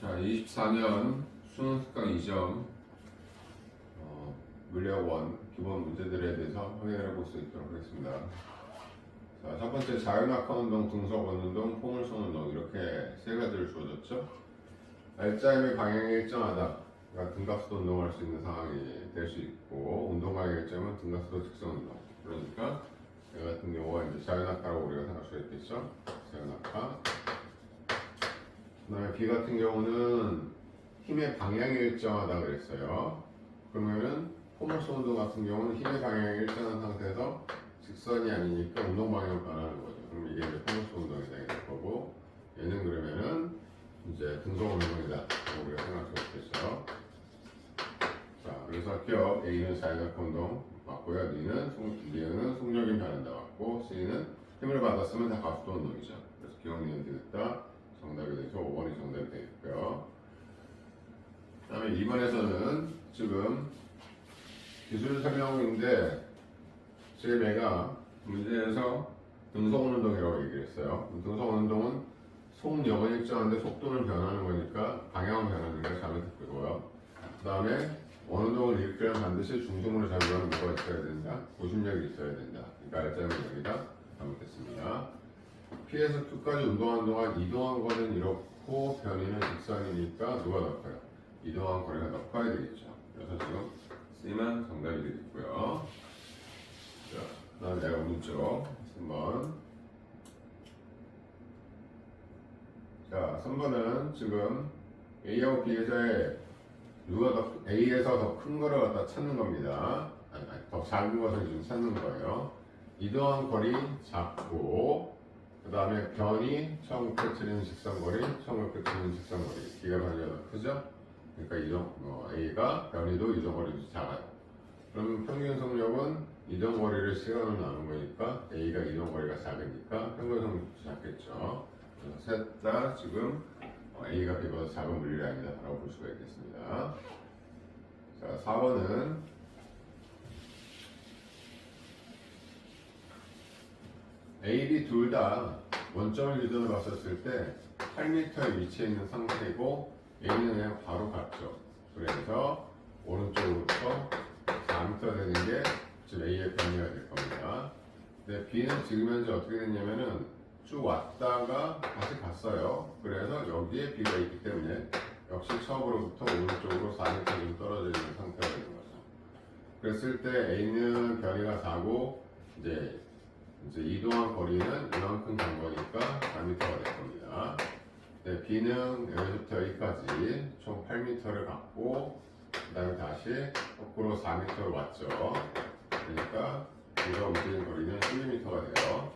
자, 24년 수능 특강 2점 물리학 1 기본 문제들에 대해서 확인해 볼 수 있도록 하겠습니다. 자, 첫 번째 자연학화 운동, 등속 운동, 포물선 운동 이렇게 세 가지를 주어졌죠. L자임의 방향이 일정하다. 그러니까 등가속도 운동할 수 있는 상황이 될 수 있고, 운동 방향 일정은 등가속도 직선 운동. 그러니까 이 같은 경우가 이제 자연학화라고 우리가 생각할 수 있겠죠. 자연학화. 그 다음에 B 같은 경우는 힘의 방향이 일정하다 그랬어요. 그러면은 포물선 운동 같은 경우는 힘의 방향이 일정한 상태에서 직선이 아니니까 운동 방향을 변하는 거죠. 그럼 이게 이제 포물선 운동이 되게 될 거고, 얘는 그러면은 이제 등속 운동이다 라고 우리가 생각할 수 있겠죠. 자, 그래서 할게요. A는 자연학화 운동 맞고요. B는 속력이 변한다 맞고, C는 힘을 받았으면 다 가속도 운동이죠. 그래서 기억니은 되겠다. 정답이 돼서 5번이 정답이 되겠고요. 그 다음에 2번에서는 지금 기술 설명인데 지금 얘가 문제에서 등속 운동이라고 얘기를 했어요. 등속 운동은 속력은 일정한데 속도는 변하는 거니까 방향은 변하니까 잘못했고요. 그 다음에 원운동을 일으키려면 반드시 중심으로 작용하는 뭐가 있어야 된다? 고심력이 있어야 된다. 그러니까 알짜는 여기다 잘못했습니다. P에서 Q까지 운동하는 동안 이동한 거리는 이렇고 변이는 직선이니까 누가 더 커요? 이동한 거리가 더 커야 되겠죠. 그래서 지금 C만 정답이 되겠고요. 자, 그 다음에 내가 오른쪽 3번. 자, 3번은 지금 A하고 B에서의 누가 더 A에서 더 큰 거를 갖다 찾는 겁니다. 아니, 더 작은 것을 지금 찾는 거예요. 이동한 거리 작고, 그 다음에 변이 처음 펼치는 직선거리, 처음 펼치는 직선거리. B가 변이가 더 크죠? 그러니까 A가 변이도 이동거리도 작아요. 그럼 평균 속력은 이동거리를 시간으로 나눈 거니까 A가 이동거리가 작으니까 평균 속력도 작겠죠. 그래서 셋 다 지금 A가 B보다 작은 물질이 아니다 라고 볼 수가 있겠습니다. 자, 4번은 A, B 둘 다 원점을 기준으로 봤었을 때 8m에 위치해 있는 상태고 A는 그냥 바로 갔죠. 그래서 오른쪽으로부터 4m 되는 게 지금 A의 변이가 될 겁니다. 근데 B는 지금 현재 어떻게 됐냐면은 쭉 왔다가 다시 갔어요. 그래서 여기에 B가 있기 때문에 역시 처음으로부터 오른쪽으로 4m 좀 떨어져 있는 상태가 되는 거죠. 그랬을 때 A는 변이가 작고 이제 이동한 거리는 이만큼 간 거니까 4m가 될 겁니다. 네, B는 여기부터 여기까지 총 8m를 갔고 그 다음에 다시 거꾸로 4m를 왔죠. 그러니까 B가 움직이는 거리는 12m가 돼요.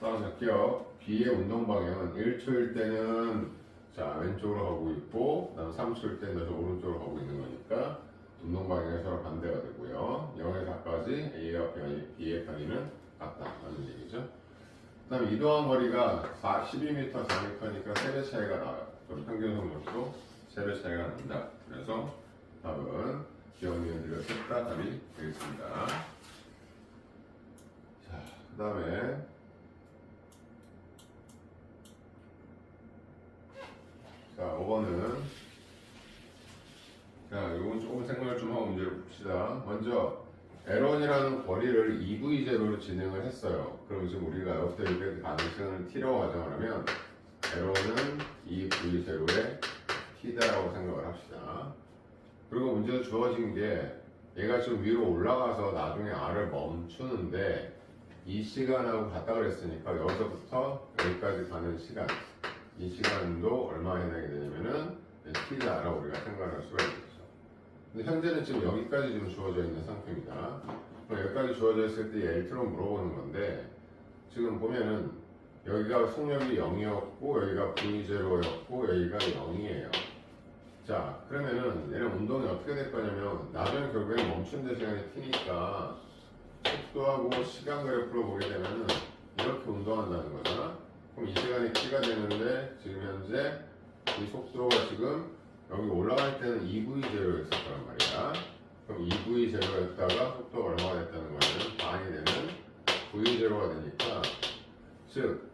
따라서 할게요. B의 운동 방향은 1초일 때는 자 왼쪽으로 가고 있고 그 다음 3초일 때는 다시 오른쪽으로 가고 있는 거니까 운동 방향이 서로 반대가 되고요. 0에서 4까지 A와 B의 변이는 같다라는 얘기죠. 그 다음에 이동한 거리가 12m, 4m니까 3배 차이가 나요. 그럼 평균 속력도 3배 차이가 난다. 그래서 답은 기억니은 들여 셋다 답이 되겠습니다. 자, 그 다음에 자, 5번은 자, 이건 조금 생각을 좀 하고 문제를 봅시다. 먼저 L1이라는 거리를 2V0로 진행을 했어요. 그럼 지금 우리가 여기서 이렇게 가는 시간을 T라고 가정을 하면 L1은 2V0의 T다라고 생각을 합시다. 그리고 문제가 주어진 게 얘가 지금 위로 올라가서 나중에 R을 멈추는데 이 시간하고 같다 그랬으니까 여기서부터 여기까지 가는 시간 이 시간도 얼마나 해당이 되냐면은 T다라고 우리가 생각할 수가 있겠죠. 근데 현재는 지금 여기까지 지금 주어져 있는 상태입니다. 그럼 여기까지 주어져 있을 때 L트로 물어보는 건데 지금 보면은 여기가 속력이 0이었고 여기가 V0였고 여기가 0이에요. 자, 그러면은 얘는 운동이 어떻게 될 거냐면 나중에 결국엔 멈춘 데 시간이 T니까 속도하고 시간 그래프로 보게 되면은 이렇게 운동한다는 거잖아. 그럼 이 시간이 T가 되는데 지금 현재 이 속도가 지금 여기 올라갈 때는 2V0였을 거란 말이야. 그럼 2V0였다가 속도가 얼마가 됐다는 거냐면 반이 되는 V0가 되니까 즉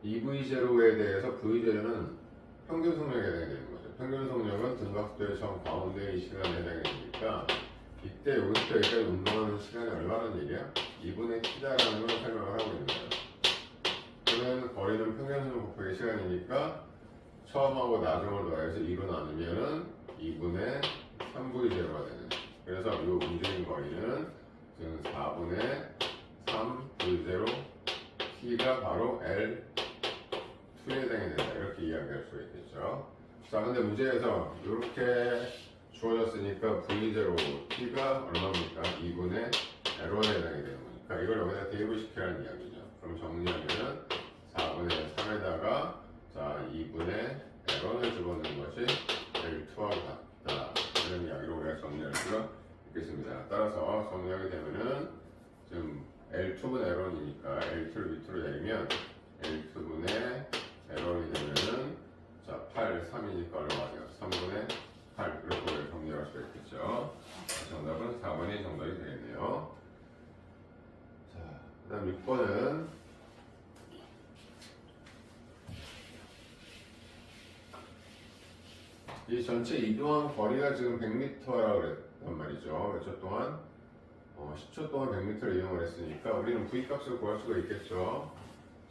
2V0에 대해서 V0는 평균 속력에 해당이 되는 거죠. 평균 속력은 등각도의 정 가운데 이 시간에 해당이 되니까 이때 여기부터 여기까지 운동하는 시간이 얼마라는 얘기야? 2분의 t다라는 걸 설명을 하고 있는 거예요. 그러면 거리는 평균 속력 곱하기 시간이니까 처음하고 나중을 더해서 2로 나누면은 2분의 3v0가 되는. 그래서 이 움직인 거리는 지금 4분의 3v0 t가 바로 L2에 해당이 된다. 이렇게 이야기할 수가 있겠죠. 자, 근데 문제에서 이렇게 주어졌으니까 v0 t가 얼마입니까? 2분의 L1에 해당이 되는 거니까 이걸 여기다 대입을 시키라는 이야기죠. 그럼 정리하면은 4분의 3에다가 자 2분의 L1을 집어넣는 것이 L2하고 같다. 이런 이야기로 우리가 정리할 수가 있겠습니다. 따라서 정리하게 되면은 지금 L2분의 L1이니까 L2를 밑으로 내리면 L2분의 L1이 되면은 자 8, 3이니까 얼마예요? 3분의 8 이렇게 정리할 수가 있겠죠. 정답은 4번이 정답이 되겠네요. 자, 그 다음 6번은 이 전체 이동한 거리가 지금 100m라고 그랬단 말이죠. 몇 초 동안? 10초 동안 100m를 이용을 했으니까 우리는 V값을 구할 수가 있겠죠.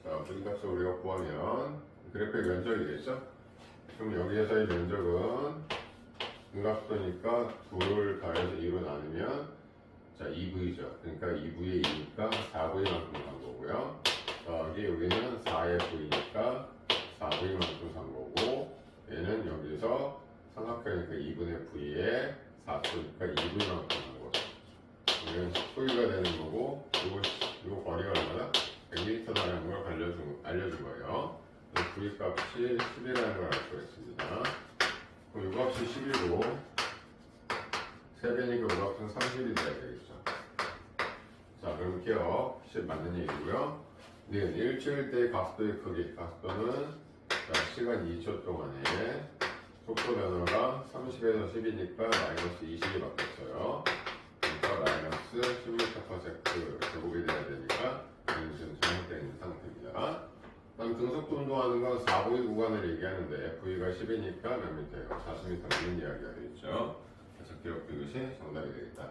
자, V값을 우리가 구하면 그래프의 면적이겠죠. 그럼 여기에서의 면적은 등각도니까 2를 가해서 2로 나누면 자 2V죠. 그러니까 2V의 2니까 4V만큼 산 거고요. 여기는 4의 V니까 4V만큼 산 거고 얘는 여기서 삼각형이니까 2분의 V에 4초니까 2V만큼 산 거죠. 이건 10V가 되는 거고 이거 거리가 얼마나? 100m라는 걸 알려준 거예요. V 값이 10이라는 걸 알 수가 있습니다. 그럼 이 값이 10이고 3배니까 이 값은 30이 돼야 되겠죠. 자, 그럼 기억 10 맞는 얘기고요. 네, 일주일 때의 각도의 크기, 각도는 자, 시간 2초 동안에 속도 변화가 30에서 10이니까 마이너스 20이 바뀌었어요. 그러니까 마이너스 16% 제곱이 돼야 되니까 지금 잘못되어 있는 상태입니다. 다음 등속도 운동하는 건 4V 구간을 얘기하는데 V가 10이니까 몇 미터예요? 40m 맞는 이야기가 되겠죠. 그래서 기록 이것이 정답이 되겠다.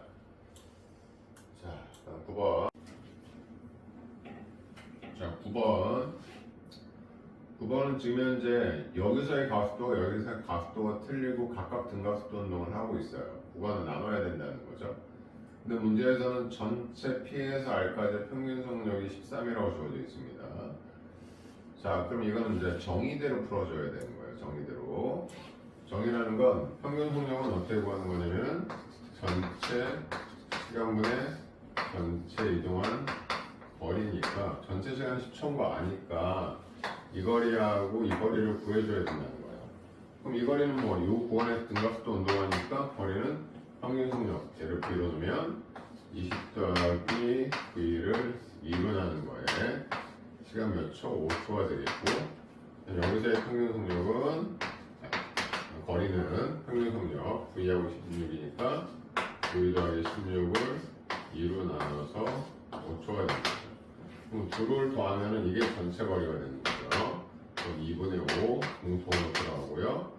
자, 다음 9번. 자, 9번은 지금 현재 여기서의 가속도가 여기서의 가속도가 틀리고 각각 등가속도 운동을 하고 있어요. 구간을 나눠야 된다는 거죠. 근데 문제에서는 전체 P에서 R까지 평균 속력이 13이라고 주어져 있습니다. 자, 그럼 이거는 이제 정의대로 풀어줘야 되는 거예요. 정의대로. 정의라는 건 평균 속력은 어떻게 구하는 거냐면 전체 시간분의 전체 이동한 거리니까 전체 시간 10초인 거 아니까 이 거리하고 이 거리를 구해줘야 된다는 거예요. 그럼 이 거리는 뭐 이 구간에서 등가속도 운동하니까 거리는 평균 속력 얘를 V로 놓으면 20 더하기 V를 2로 나눈 거예요. 시간 몇 초? 5초가 되겠고 여기서의 평균 속력은 거리는 평균 속력 V하고 16이니까 V 더하기 16을 2로 나눠서 5초가 됩니다. 그럼 2를 더하면 이게 전체 거리가 되는 거죠. 그럼 2분의 5 공통으로 들어가고요.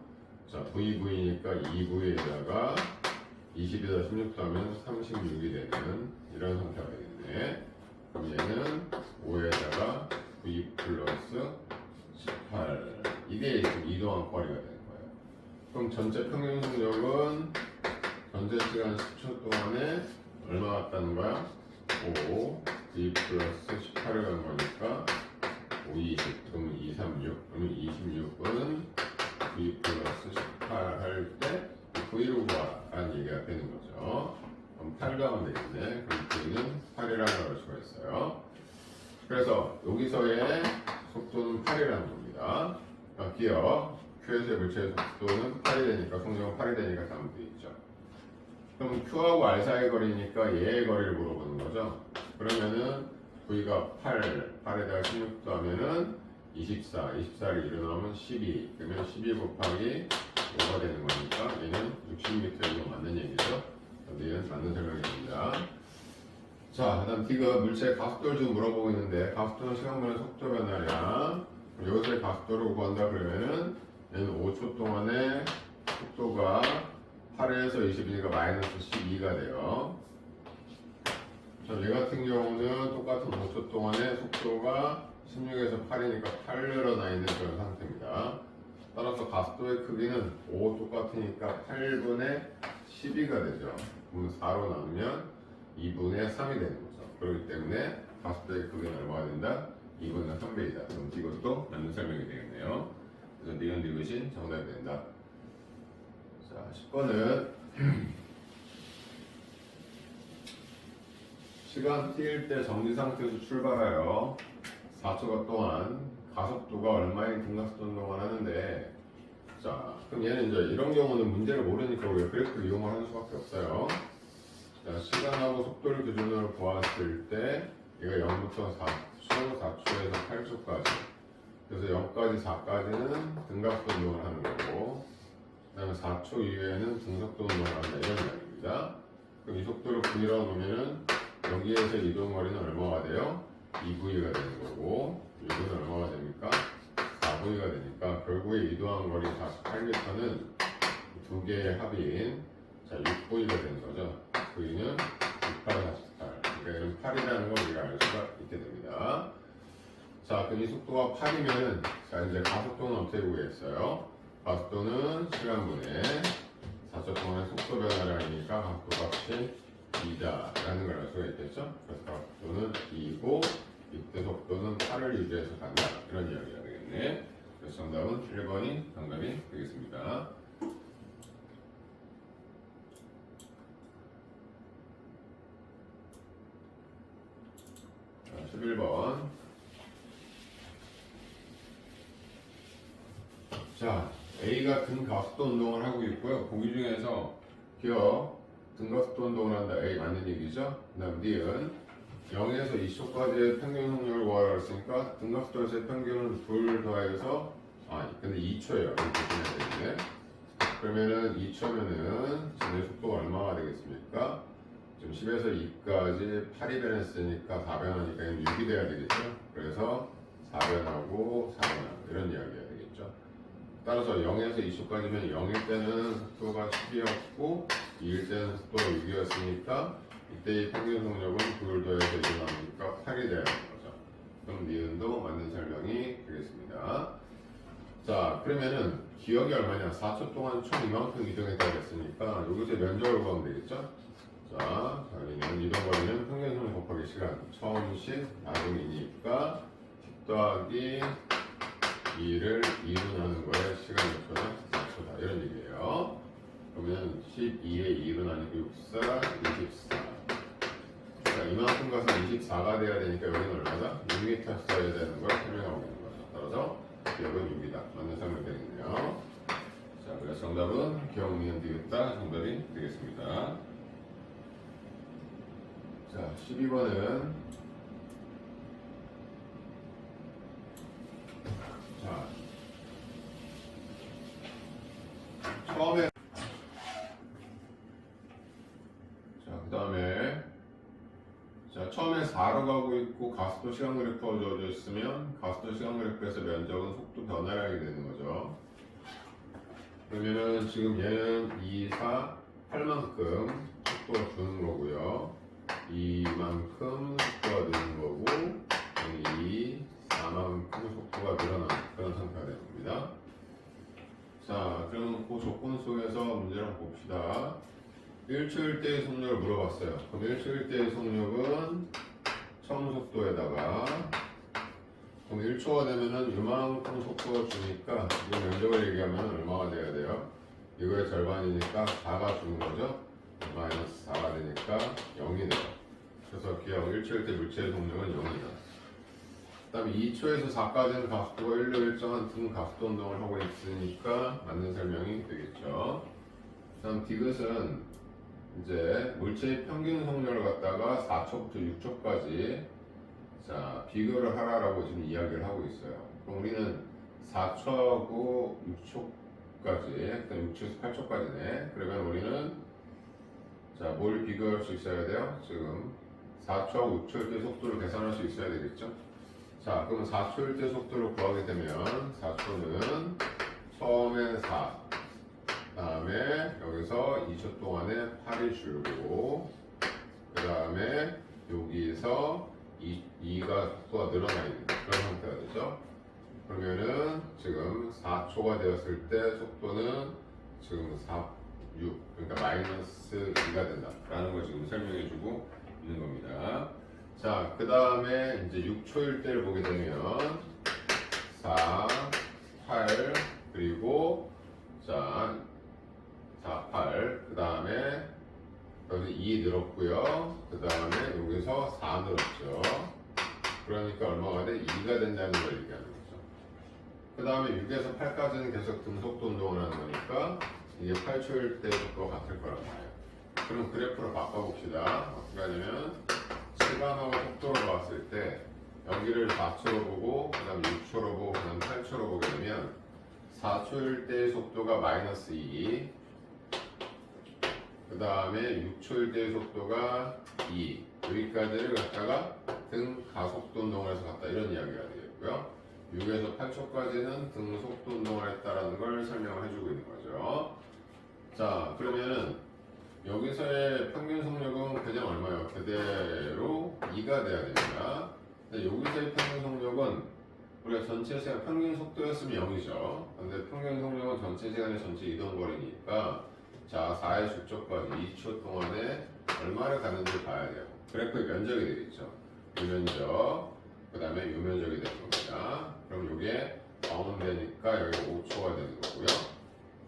자, VV니까 2V에다가 20에다 16 더하면 36이 되는 이런 상태가 되겠네. 그럼 얘는 5에다가 V 플러스 18 이게 지금 이동한 거리가 되는 거예요. 그럼 전체 평균 속력은 전체 시간 10초 동안에 얼마 왔다는 거야? 5 V 플러스 18을 간 거니까 5, 20 그러면 2, 3, 6 그러면 26은 V 플러스 18 할 때 V로 구하라는 얘기가 되는 거죠. 그럼 8도 하면 되겠네. 그럼 V는 8이라고 할 수가 있어요. 그래서 여기서의 속도는 8이라는 겁니다. 기억 Q에서의 물체의 속도는 8이 되니까 속력은 8이 되니까 다음 돼 있죠. 그럼 Q하고 R 사이 거리니까 얘의 거리를 물어보는 거죠. 그러면은 V가 8에다가 16 더하면은 24, 24를 일어나면 12, 그러면 12 곱하기 5가 되는 거니까 얘는 60m 이동 맞는 얘기죠. 얘는 맞는 설명입니다. 자, 그 다음 D가 물체의 가속도를 지금 물어보고 있는데 가속도는 시간분의 속도 변화량 여기서의 가속도를 구한다 그러면은 얘는 5초 동안에 20이니까 마이너스 12가 돼요. 자, 얘 같은 경우는 똑같은 5초 동안에 속도가 16에서 8이니까 8 늘어나 있는 그런 상태입니다. 따라서 가속도의 크기는 5 똑같으니까 8분의 12가 되죠. 그럼 4로 나누면 2분의 3이 되는 거죠. 그렇기 때문에 가속도의 크기는 얼마가 된다? 2분의 3배이다. 그럼 이것도 맞는 설명이 되겠네요. 그래서 니은 디귿이 정답이 된다. 자, 10번은 시간 t일 때 정지 상태에서 출발하여 4초 동안 가속도가 얼마인 등가속도 운동을 하는데, 자, 그럼 얘는 이제 이런 경우는 문제를 모르니까 우리가 그래프 이용을 하는 수밖에 없어요. 자, 시간하고 속도를 기준으로 보았을 때 얘가 0부터 4초, 4초에서 8초까지, 그래서 0까지 4까지는 등가속도 운동을 하는 거고, 그 다음에 4초 이후에는 등속도 운동을 한다, 이런 이야기입니다. 그럼 이 속도를 V라고 보면은 여기에서 이동 거리는 얼마가 돼요? 2V가 되는 거고, 여기는 얼마가 됩니까? 4V가 되니까 결국에 이동한 거리 48m는 두 개의 합인, 자, 6V가 되는 거죠. V는 68, 48. 그러니까 이런 8이라는 걸 우리가 알 수가 있게 됩니다. 자, 그럼 이 속도가 8이면, 자, 이제 가속도는 어떻게 구했어요? 가속도는 시간분의 4초 동안의 속도 변화를 하니까 가속도 값이 2다 라는 걸 알 수가 있겠죠? 그래서 가속도는 2고 이때 속도는 8을 유지해서 간다, 이런 이야기가 되겠네. 그래서 정답은 1번이 정답이 되겠습니다. 자, 11번. 자, A가 등가속도 운동을 하고 있고요. 보기 중에서 기억, 등가속도 운동을 한다. A 맞는 얘기죠? 그 다음 D은 0에서 2초까지의 평균 속력을 구하라고 했으니까 등가속도에서의 평균은 2 더해서, 근데 2초예요. 이렇게 보내야 되는데, 그러면은 2초면은 진의 속도가 얼마가 되겠습니까? 지금 10에서 2까지 8이 변했으니까 4변하니까 6이 돼야 되겠죠? 그래서 4변하고 4변하고 이런 이야기가 되겠죠? 따라서 0에서 2초까지면 0일 때는 속도가 10이었고 2일 때는 속도가 6이었으니까 이때의 평균 속력은 2를 더해서 2를 나누니까 8이 되는 거죠. 그럼 니은도 맞는 설명이 되겠습니다. 자, 그러면은 기억이 얼마냐? 4초 동안 총 이만큼 이동했다고 했으니까 여기서 면적을 구하면 되겠죠? 자, 여기는 이동거리는 평균 속력 곱하기 시간, 처음 10, 나중 2니까 10 더하기 2를 2로 나눈 거에 시간 몇 초다? 4초다, 이런 얘기예요. 그러면 12에 2로 나누니까 64, 24. 자, 이만큼 가서 24가 돼야 되니까 여기는 얼마다? 6m 써야 되는 걸 설명하고 있는 거죠. 따라서 기억은 6이다. 맞는 설명이 되겠네요. 자, 그래서 정답은 기억, 니은, 디귿다 정답이 되겠습니다. 자, 12번은 자, 처음에 처음에 4로 가고 있고 가속도 시간 그래프가 주어져 있으면 가속도 시간 그래프에서 면적은 속도 변화를 하게 되는 거죠. 그러면은 지금 얘는 2, 4, 8만큼 속도가 주는 거고요. 2만큼 속도가 느는 거고, 2, 4만큼 속도가 늘어나는 그런 상태가 됩니다. 자, 그럼 그 조건 속에서 문제를 한번 봅시다. 1초일 때의 속력을 물어봤어요. 그럼 1초일 때의 속력은 처음 속도에다가, 그럼 1초가 되면은 이만큼 속도가 주니까 이 면적을 얘기하면 얼마가 돼야 돼요? 이거의 절반이니까 4가 주는 거죠? 마이너스 4가 되니까 0이 돼요. 그래서 기억 1초일 때 물체의 속력은 0이다. 그 다음에 2초에서 4까지는 가속도가 1로 일정한 등 가속도 운동을 하고 있으니까 맞는 설명이 되겠죠. 그 다음 디귿은 이제 물체의 평균 속력을 갖다가 4초부터 6초까지 자, 비교를 하라라고 지금 이야기를 하고 있어요. 그럼 우리는 4초하고 6초까지, 그다음 6초에서 8초까지네. 그러면 우리는 자, 뭘 비교할 수 있어야 돼요? 지금 4초하고 6초일 때 속도를 계산할 수 있어야 되겠죠? 자, 그럼 4초일 때 속도를 구하게 되면 4초는 처음에 4, 다음에 여기서 여기서 2초 동안에 8이 줄고 그 다음에 여기서 2가 속도가 늘어나 있는 그런 상태가 되죠. 그러면은 지금 4초가 되었을 때 속도는 지금 6 그러니까 마이너스 2가 된다라는 걸 지금 설명해주고 있는 겁니다. 자, 그 다음에 이제 6초일 때를 보게 되면 4, 8 그리고 자 4, 8 그 다음에 여기서 2 늘었고요. 그 다음에 여기서 4 늘었죠. 그러니까 얼마가 돼? 2가 된다는 걸 얘기하는 거죠. 그 다음에 6에서 8까지는 계속 등속도 운동을 하는 거니까 이게 8초일 때 속도가 같을 거란 말이에요. 그럼 그래프로 바꿔봅시다. 어떻게 하냐면 시간하고 속도로 봤을 때 여기를 4초로 보고 그 다음 6초로 보고 그 다음 8초로 보게 되면 4초일 때의 속도가 마이너스 2 그 다음에 6초일 때의 속도가 2 여기까지를 갖다가 등가속도 운동을 해서 갔다 이런 이야기가 되겠고요. 6에서 8초까지는 등속도 운동을 했다라는 걸 설명을 해주고 있는 거죠. 자, 그러면은 여기서의 평균 속력은 그냥 얼마예요? 그대로 2가 돼야 됩니다. 근데 여기서의 평균 속력은 우리가 전체 시간 평균 속도였으면 0이죠. 근데 평균 속력은 전체 시간의 전체 이동 거리니까 자 4의 주초까지 2초 동안에 얼마를 가는지 봐야 돼요. 그래프의 면적이 되겠죠. 이 면적 그 다음에 이 면적이 되는 겁니다. 그럼 이게 가운데니까 여기 5초가 되는 거고요.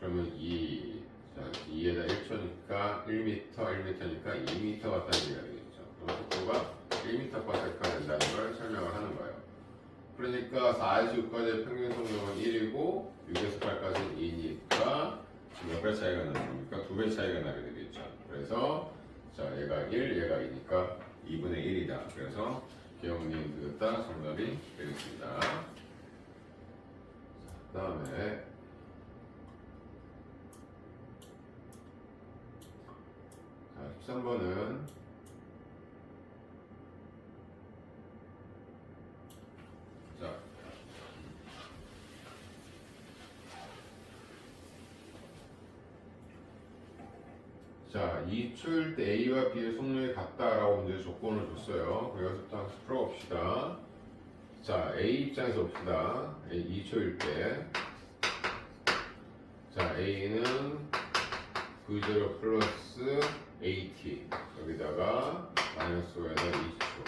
그러면 2에다 1초니까 1m, 1m니까 2m 같다는 얘기가 되겠죠. 그럼 속도가 1m/s가 된다는 걸 설명을 하는 거예요. 그러니까 4에서 6까지의 평균 속력은 1이고 6에서 8까지는 2니까 지금 몇 배 차이가 나는 겁니까? 2배 차이가 나게 되겠죠. 그래서 자 얘가 1, 얘가 2니까 2분의 1이다. 그래서 기억님 드렸다 정답이 되겠습니다. 그 다음에 자 13번은 자 2초일 때 A와 B의 속력이 같다라고 이제 조건을 줬어요. 그래서 일단 풀어봅시다. 자 A 입장에서 봅시다. 2초일 때 자 A는 V0 플러스 AT 여기다가 마이너스 5에다 20초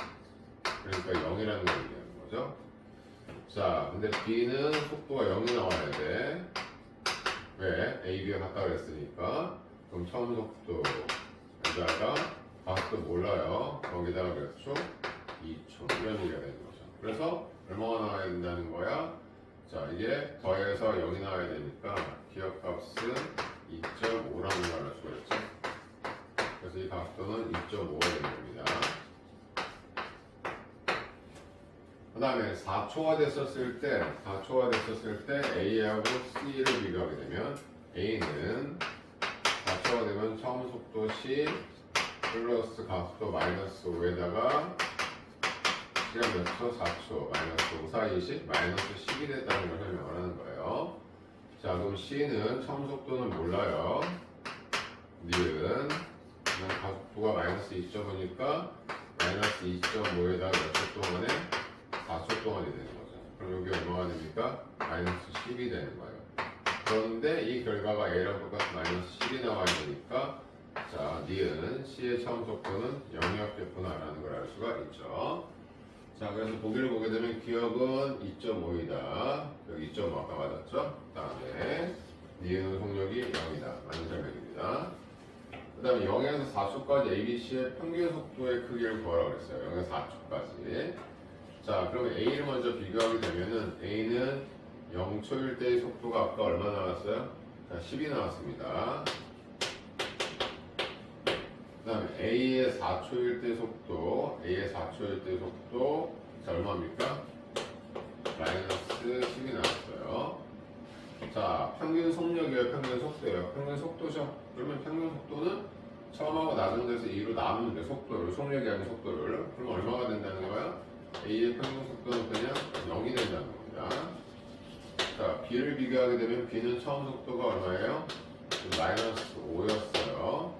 그러니까 0이라는 걸 얘기하는 거죠. 자 근데 B는 속도가 0이 나와야 돼. 왜? A, B가 같다 그랬으니까 그럼 처음 속도에다가 가속도 몰라요. 거기다가 몇 초? 2초 이런 얘기가 되는 거죠. 그래서 얼마가 나와야 된다는 거야? 자 이게 더해서 0이 나와야 되니까 기억값은 2.5라는 걸 알 수가 있죠. 그래서 이 가속도는 2.5가 되는 겁니다. 그 다음에 4초가 됐었을 때 A하고 C를 비교하게 되면 A는 4초가 되면 처음 속도 C 플러스 가속도 마이너스 5에다가 시간 몇 초? 4초 마이너스 5, 4, 20 마이너스 10이 됐다는 걸 설명을 하는 거예요. 자 그럼 C는 처음 속도는 몰라요. 니은 가속도가 마이너스 2.5니까 마이너스 2.5에다가 몇 초 동안에 4초 동안이 되는 거죠. 그럼 여기 얼마가 됩니까? 마이너스 10이 되는 거예요. 그런데 이 결과가 A랑 똑같은 마이너스 10이 나와야 되니까 자, 니은 C의 처음 속도는 0이었겠구나 라는 걸 알 수가 있죠. 자, 그래서 보기를 보게 되면 기억은 2.5이다. 여기 2.5 아까 맞았죠? 그 다음에 니은 속력이 0이다. 맞는 설명입니다. 그 다음에 0에서 4초까지 ABC의 평균 속도의 크기를 구하라고 그랬어요. 0에서 4초까지. 자, 그러면 A를 먼저 비교하게 되면은 A는 0초일 때의 속도가 아까 얼마 나왔어요? 자, 10이 나왔습니다. 그 다음에 A의 4초일 때 속도, 자, 얼마입니까? 마이너스 10이 나왔어요. 자, 평균 속력이에요, 평균 속도예요. 평균 속도죠. 그러면 평균 속도는 처음하고 나중 돼서 2로 나누면 돼, 속도를, 속력이 아닌 속도를. 그럼 얼마가 된다는 거야? A의 평균 속도는 그냥 0이 된다는 겁니다. 자, B를 비교하게 되면 B는 처음 속도가 얼마예요? 마이너스 5였어요.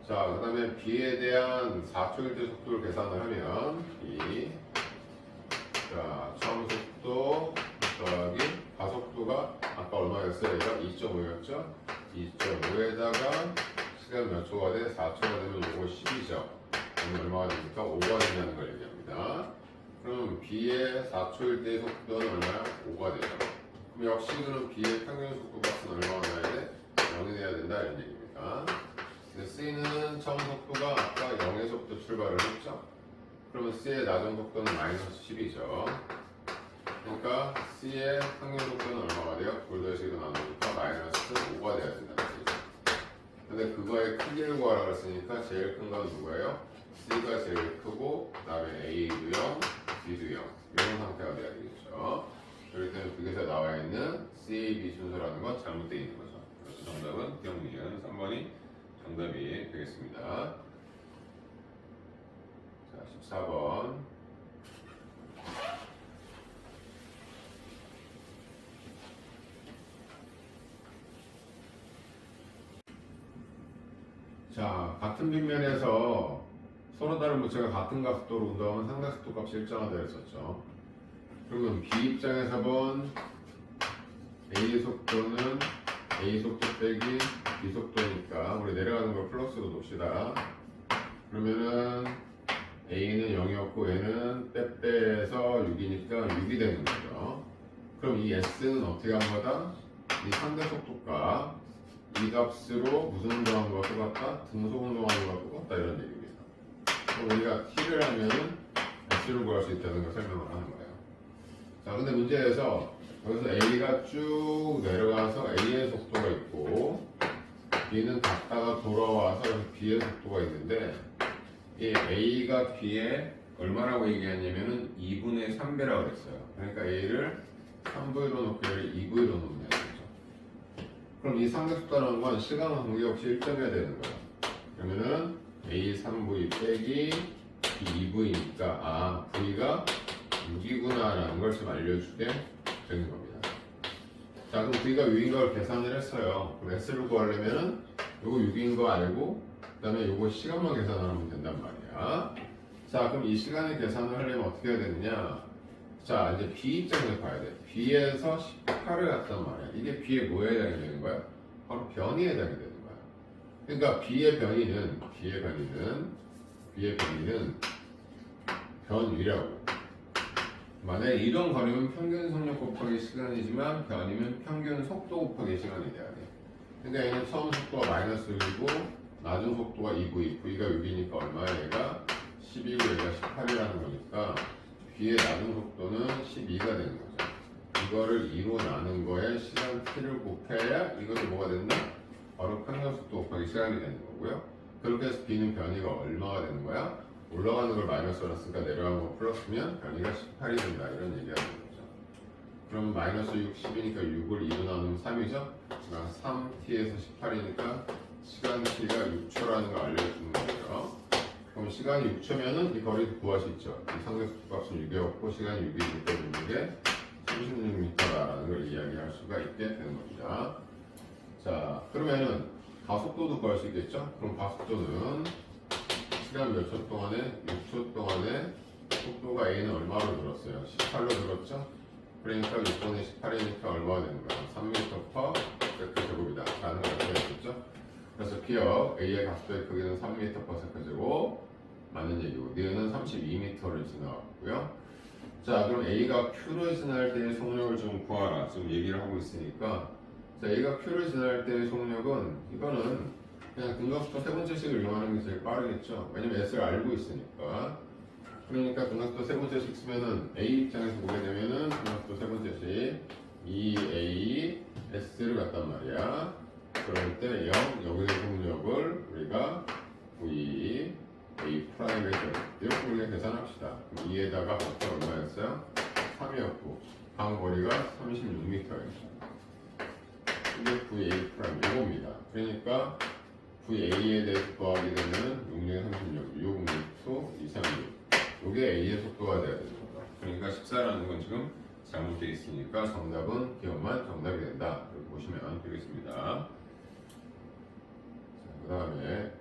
자, 그 다음에 B에 대한 4초 1대 속도를 계산을 하면 B, 자, 처음 속도 더하기 가속도가 아까 얼마였어요? 얘가 2.5였죠? 2.5에다가 시간 몇 초가 돼? 4초가 되면 이거 10이죠. 그럼 얼마가 됩니까? 5가 된다는 걸 얘기합니다. 그럼 B의 4초 1대 속도는 얼마야? 5가 되죠. 그럼 역시 그럼 B의 평균 속도 값은 얼마가 나야 돼? 0이 돼야 된다 이런 얘기입니다. 근데 C는 처음 속도가 아까 0에서부터 출발을 했죠? 그러면 C의 낮은 속도는 마이너스 10이죠. 그러니까 C의 평균 속도는 얼마가 돼요? 골드식으로 나누니까 마이너스 5가 돼야 된다는 얘기죠. 근데 그거의 크기를 구하라고 했으니까 제일 큰 건 누구예요? C가 제일 크고 그 다음에 A도 0, B도 0 이런 상태가 돼야 되겠죠. 그렇기 때문에 여기서 나와 있는 C, B 순서라는 건 잘못되어 있는 거죠. 그래서 정답은 기억니은 3번이 정답이 되겠습니다. 자, 14번. 자, 같은 빗면에서 서로 다른 물체가 같은 각도로 운동하면 상대속도 값이 일정하다 했었죠. 그러면 B 입장에서 본 A 속도는 A 속도 빼기 B 속도니까 우리 내려가는 걸 플러스로 놉시다. 그러면은 A는 0이었고 얘는 빼빼에서 6이니까 6이 되는 거죠. 그럼 이 S는 어떻게 한 거다? 이 상대 속도가 이 값으로 무슨 운동하는 거와 똑같다? 등속 운동하는 거와 똑같다 이런 얘기입니다. 그럼 우리가 T를 하면은 S를 구할 수 있다는 걸 설명을 하는 거예요. 자, 근데 문제에서 여기서 A가 쭉 내려가서 A의 속도가 있고 B는 갔다가 돌아와서 B의 속도가 있는데 이 A가 B에 얼마라고 얘기했냐면은 2분의 3배라고 그랬어요. 그러니까 A를 3V로 놓고 얘를 2V로 놓으면 되죠. 그럼 이 상대속도라는 건 시간과 관계없이 일정해야 되는 거예요. 그러면은 A 3V 빼기 B 2V니까 아 V가 6이구나 라는 걸 좀 알려주게 되는 겁니다. 자, 그럼 V가 6인 걸 계산을 했어요. 그럼 S를 구하려면은 요거 6인 거 알고 그 다음에 요거 시간만 계산하면 된단 말이야. 자, 그럼 이 시간을 계산을 하려면 어떻게 해야 되느냐? 자, 이제 B 입장에서 봐야 돼. B에서 18을 갖단 말이야. 이게 B의 뭐에 해당이 되는 거야? 바로 변이에 해당이 되는 거야. 그러니까 B의 변이는 변위라고. 만약에 이동 거리면 평균 속력 곱하기 시간이지만 변이면 평균 속도 곱하기 시간이 돼야 돼. 그러니까 얘는 처음 속도가 마이너스 6이고 낮은 속도가 2V, V가 6이니까 얼마야? 얘가 12고 얘가 18이라는 거니까 B의 낮은 속도는 12가 되는 거죠. 이거를 2로 나눈 거에 시간 t를 곱해야 이것이 뭐가 된다? 바로 평균 속도 곱하기 시간이 되는 거고요. 그렇게 해서 B는 변이가 얼마가 되는 거야? 올라가는 걸 마이너스로 했으니까 내려가는 거 플러스면 변이가 18이 된다 이런 얘기가 되는 거죠. 그러면 마이너스 6, 10이니까 6을 2로 나누면 3이죠? 그러니까 3t에서 18이니까 시간 t가 6초라는 걸 알려주는 거예요. 그럼 시간이 6초면은 이 거리를 구할 수 있죠. 이 상대 속도 값은 6이었고 시간이 6이니까 되는 게 36m라는 걸 이야기할 수가 있게 되는 겁니다. 자, 그러면은 가속도도 구할 수 있겠죠? 그럼 가속도는 시간 몇 초 동안에 6초 동안에 속도가 A는 얼마로 늘었어요? 18로 늘었죠? 그러니까 6분의 18이니까 얼마가 되는 거야? 3m/s 제곱이다 라는 걸 알게 됐죠? 그래서 기억 A의 가속도의 크기는 3m/s 맞는 얘기고 니은 32m를 지나갔고요. 자, 그럼 A가 Q를 지날 때의 속력을 좀 구하라 지금 얘기를 하고 있으니까 자, A가 Q를 지날 때의 속력은 이거는 그냥 등각수도 세 번째식을 이용하는 게 제일 빠르겠죠. 왜냐면 S를 알고 있으니까. 그러니까 등각수도 세 번째식 쓰면은 A 입장에서 보게 되면은 등각수도 세 번째식 2A S를 갖단 말이야. 그럴 때 0 여기서 속력을 우리가 V A 프라임에 이렇게 우리가 계산합시다. 2에다가 각각 얼마였어요? 3이었고 방 거리가 36m였죠. 이게 VA 프라임 이겁니다. 그러니까 VA에 대해서 구하게 되면 6에 36, 6, 6, 2, 3, 6 이게 A의 속도가 돼야 되는 거다. 그러니까 14라는 건 지금 잘못되어 있으니까 정답은 기억만 정답이 된다. 이렇게 보시면 되겠습니다. 다음에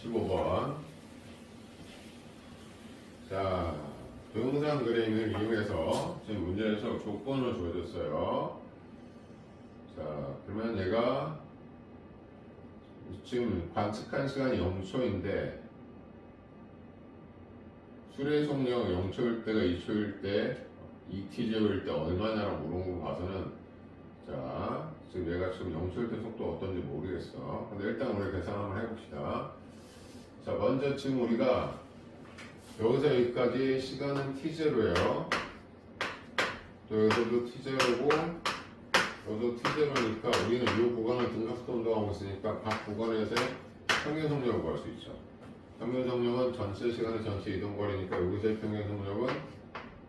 15번. 자, 동영상 그래밍을 이용해서 지금 문제에서 조건을 주어졌어요. 자, 그러면 얘가 지금 관측한 시간이 0초인데 수레 속력 0초일 때가 2초일 때 2t0일 때 얼마냐라고 물은 거 봐서는 자, 지금 얘가 지금 0초일 때 속도 어떤지 모르겠어. 근데 일단 우리 계산 한번 해봅시다. 자, 먼저 지금 우리가 여기서 여기까지 시간은 t0예요. 또 여기서도 t0고 여기도 t0니까 우리는 이 구간을 등가속도 운동하고 있으니까 각 구간에서의 평균 속력을 구할 수 있죠. 평균 속력은 전체 시간의 전체 이동거리니까 여기서의 평균 속력은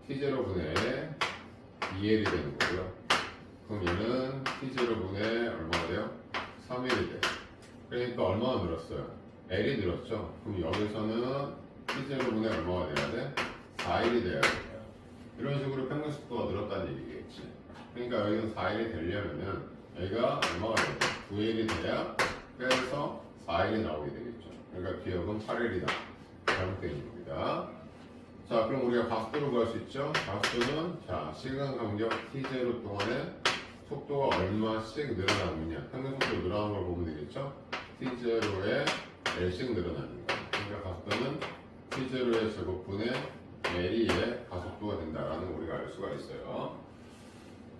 t0분의 2L이 되는 거고요. 그럼 얘는 t0분의 얼마가 돼요? 3L이 돼요. 그러니까 얼마나 늘었어요? L이 늘었죠. 그럼 여기서는 t0분의 얼마가 돼야 돼? 4L이 돼야 돼요. 이런 식으로 평균 속도가 늘었다는 얘기겠지. 그러니까 여기서 4L이 되려면은 여기가 얼마가 돼야 돼? 9L이 돼야 빼서 4L이 나오게 되겠죠. 그러니까 기억은 8L이다. 잘못되어 있는 겁니다. 자, 그럼 우리가 가속도를 구할 수 있죠? 가속도는 자, 시간 간격 t0 동안에 속도가 얼마씩 늘어나느냐, 평균 속도가 늘어나는 걸 보면 되겠죠? t0에 L씩 늘어나는 거. 그러니까 가속도는 t0의 제곱분의 L의 가속도가 된다라는 걸 우리가 알 수가 있어요.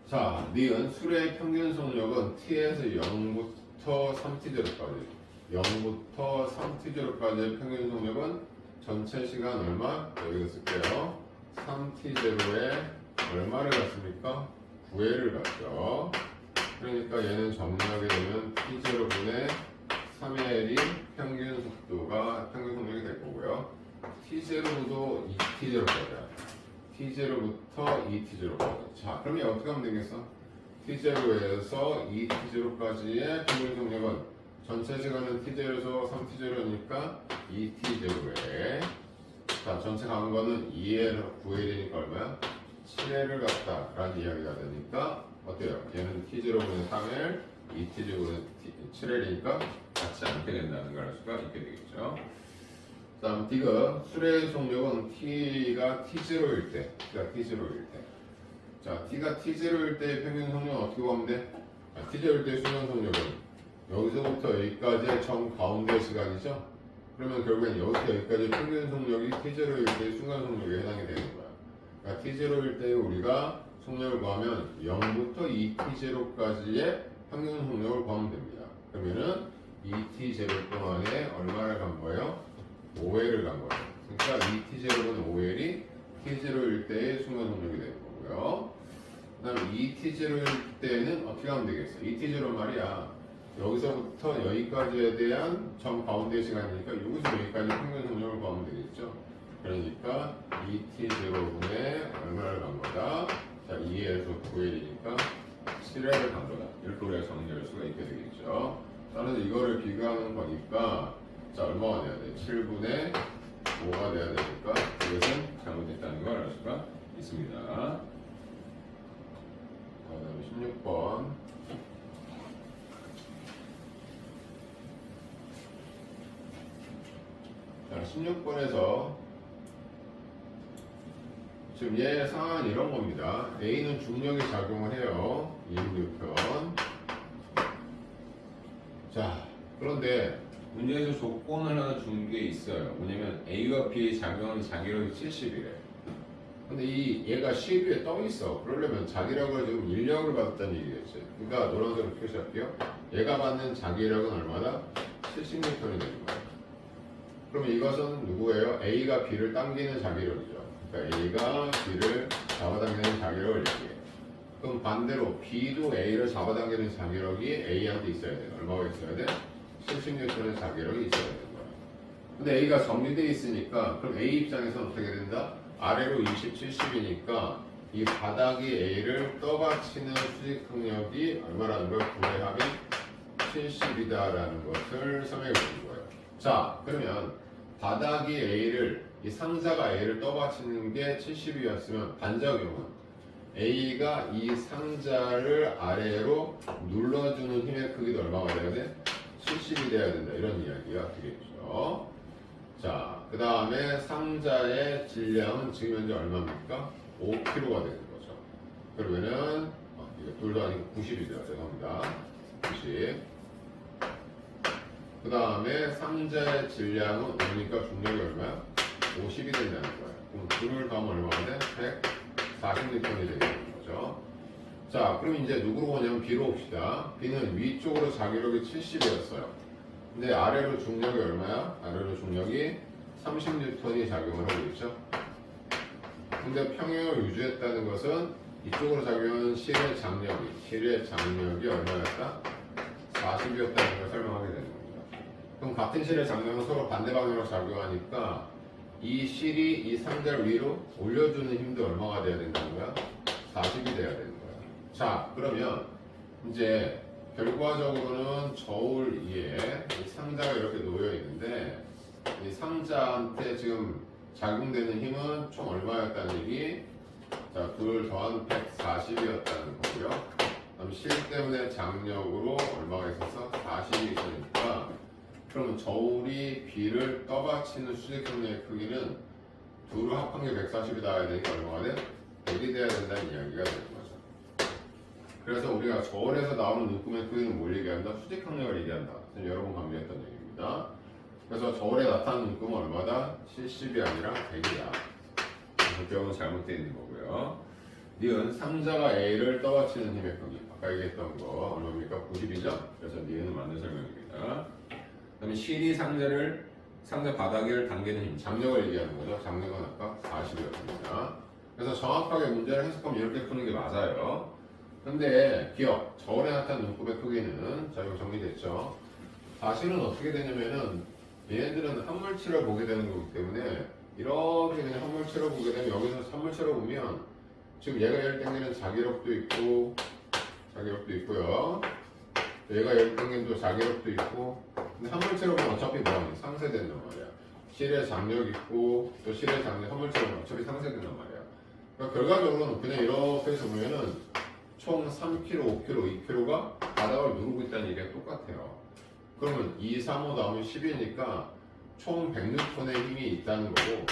자, 니은 수레의 평균 속력은 t에서 0부터 3t0까지 0부터 3t0까지의 평균 속력은 전체 시간 얼마? 여기서 쓸게요. 3t0에 얼마를 갖습니까? 9L을 갖죠. 그러니까 얘는 정리하게 되면 t0분의 3L이 평균 속력이 될 거고요. t0도 2t0까지야. t0부터 2t0까지. 자, 그러면 어떻게 하면 되겠어? t0에서 2t0까지의 평균 속력은 전체 시간은 t0에서 3t0니까 2t0에 자, 전체 가는 거는 2L, 9L이니까 얼마야? 7L을 갖다 라는 이야기가 되니까 어때요? 얘는 t0분의 3L, 2t0분의 7L이니까 같이 않게 된다는 걸 알 수가 있게 되겠죠. 다음 D가 수레의 속력은 T가 t0일 때 자, T가 t0일 때의 평균 속력은 어떻게 보면 돼? t0일 때의 순간 속력은 여기서부터 여기까지의 정 가운데 시간이죠? 그러면 결국엔 여기서 여기까지 평균 속력이 t0일 때의 순간 속력에 해당이 되는 거야. 그러니까 t0일 때 우리가 속력을 구하면 0부터 2t0까지의 평균 속력을 구하면 됩니다. 그러면은 2t0 동안에 얼마를 간 거예요? 5L을 간 거예요. 그러니까 2t0는 5L이 t0일 때의 순간 속력이 되는 거고요. 그 다음에 2t0일 때는 어떻게 하면 되겠어? 2t0 말이야. 여기서부터 여기까지에 대한 정 가운데 시간이니까 여기서 여기까지 평균 속력을 구하면 되겠죠. 그러니까 2t0분의 얼마를 간 거다? 자, 2에서 9L이니까 7L을 간 거다. 이렇게 우리가 정리할 수가 있게 되겠죠. 따라서 이거를 비교하는 거니까 자, 얼마가 돼야 돼? 7분의 5가 돼야 되니까 이것은 잘못됐다는 걸 알 수가 있습니다. 자, 그다음에 16번. 자, 16번에서 지금 얘 상황은 이런 겁니다. A는 중력이 작용을 해요. 26편. 자, 그런데 문제에서 조건을 하나 준 게 있어요. 뭐냐면 A와 B의 작용하는 자기력이 70이래. 근데 얘가 10위에 떠 있어. 그러려면 자기력을 지금 인력을 받았다는 얘기겠지. 그러니까 노란색으로 표시할게요. 얘가 받는 자기력은 얼마나? 70N이 되는 거야. 그러면 이것은 누구예요? A가 B를 당기는 자기력이죠. 그러니까 A가 B를 잡아당기는 자기력을 얘기해. 그럼 반대로 B도 A를 잡아당기는 자기력이 A한테 있어야 돼. 얼마가 있어야 돼? 70N의 자기력이 있어야 되는 거야. 근데 A가 정리되어 있으니까 그럼 A 입장에서는 어떻게 된다? 아래로 20, 70이니까 이 바닥이 A를 떠받치는 수직 항력이 얼마라는 거야? 9의 합이 70이다라는 것을 설명해 주는 거예요. 자, 그러면 바닥이 A를 이 상자가 A를 떠받치는 게 70이었으면 반작용은 A가 이 상자를 아래로 눌러주는 힘의 크기도 얼마가 돼야 돼? 70이 돼야 된다. 이런 이야기가 되겠죠. 자, 그 다음에 상자의 질량은 지금 현재 얼마입니까? 5kg가 되는 거죠. 그러면은 이거 둘도 아니고 90이 돼요. 죄송합니다. 90. 그 다음에 상자의 질량은 그러니까 중력이 얼마야? 50이 된다는 거예요. 그럼 둘을 더하면 얼마가 돼? 140N이 되는 거죠. 자, 그럼 이제 누구로 오냐면 B로 옵시다. B는 위쪽으로 자기력이 70이었어요. 근데 아래로 중력이 얼마야? 아래로 중력이 30N이 작용을 하고 있죠. 근데 평형을 유지했다는 것은 이쪽으로 작용한 실의 장력이 얼마였다? 40이었다는 걸 설명하게 되는 겁니다. 그럼 같은 실의 장력은 서로 반대 방향으로 작용하니까 이 실이 이 상자를 위로 올려주는 힘도 얼마가 돼야 된다는 거야? 40이 돼야 되는 거야. 자, 그러면 이제 결과적으로는 저울 위에 이 상자가 이렇게 놓여 있는데 이 상자한테 지금 작용되는 힘은 총 얼마였다는 얘기? 자, 둘 더한 140이었다는 거고요. 그럼 실 때문에 장력으로 얼마가 있어서 40이 있으니까 그러면 저울이 B를 떠받치는 수직형의 크기는 둘을 합한 게 140이 나와야 되니까 얼마가 돼? 100이 돼야 된다는 이야기가 되는 거죠. 그래서 우리가 저울에서 나오는 눈금의 크기는 뭘 얘기한다? 수직항력을 얘기한다. 여러 번 강조했던 얘기입니다. 그래서 저울에 나타나는 눈금은 얼마다? 70이 아니라 100이다. 기억은 잘못되어 있는 거고요. 니은 상자가 A를 떠받치는 힘의 크기. 아까 얘기했던 거 얼마입니까? 90이죠? 그래서 니은은 맞는 설명입니다. 그 다음에 실이 상자 바닥을 당기는 힘, 장력을 얘기하는 거죠. 장력은 아까 40이었습니다. 그래서 정확하게 문제를 해석하면 이렇게 푸는 게 맞아요. 근데 기억, 저울에 나타난 눈곱의 크기는 자 이거 정리됐죠. 사실은 어떻게 되냐면은 얘네들은 한물체를 보게 되는 거기 때문에 이렇게 그냥 한물체로 보게 되면 여기서 한물체로 보면 지금 얘가 얘를 당기는 자기력도 있고요. 얘가 얘를 당기는 또 자기력도 있고. 근데 한물체로 보면 어차피 뭐하니? 상쇄된단 말이야. 실의 장력 있고 또 실의 장력 한물체로 보면 어차피 상쇄된단 말이야. 그러니까 결과적으로는 그냥 이렇게 해서 보면은 총 3kg, 5kg, 2kg가 바닥을 누르고 있다는 얘기가 똑같아요. 그러면 2, 3, 5 나오면 10이니까 총 100N의 힘이 있다는 거고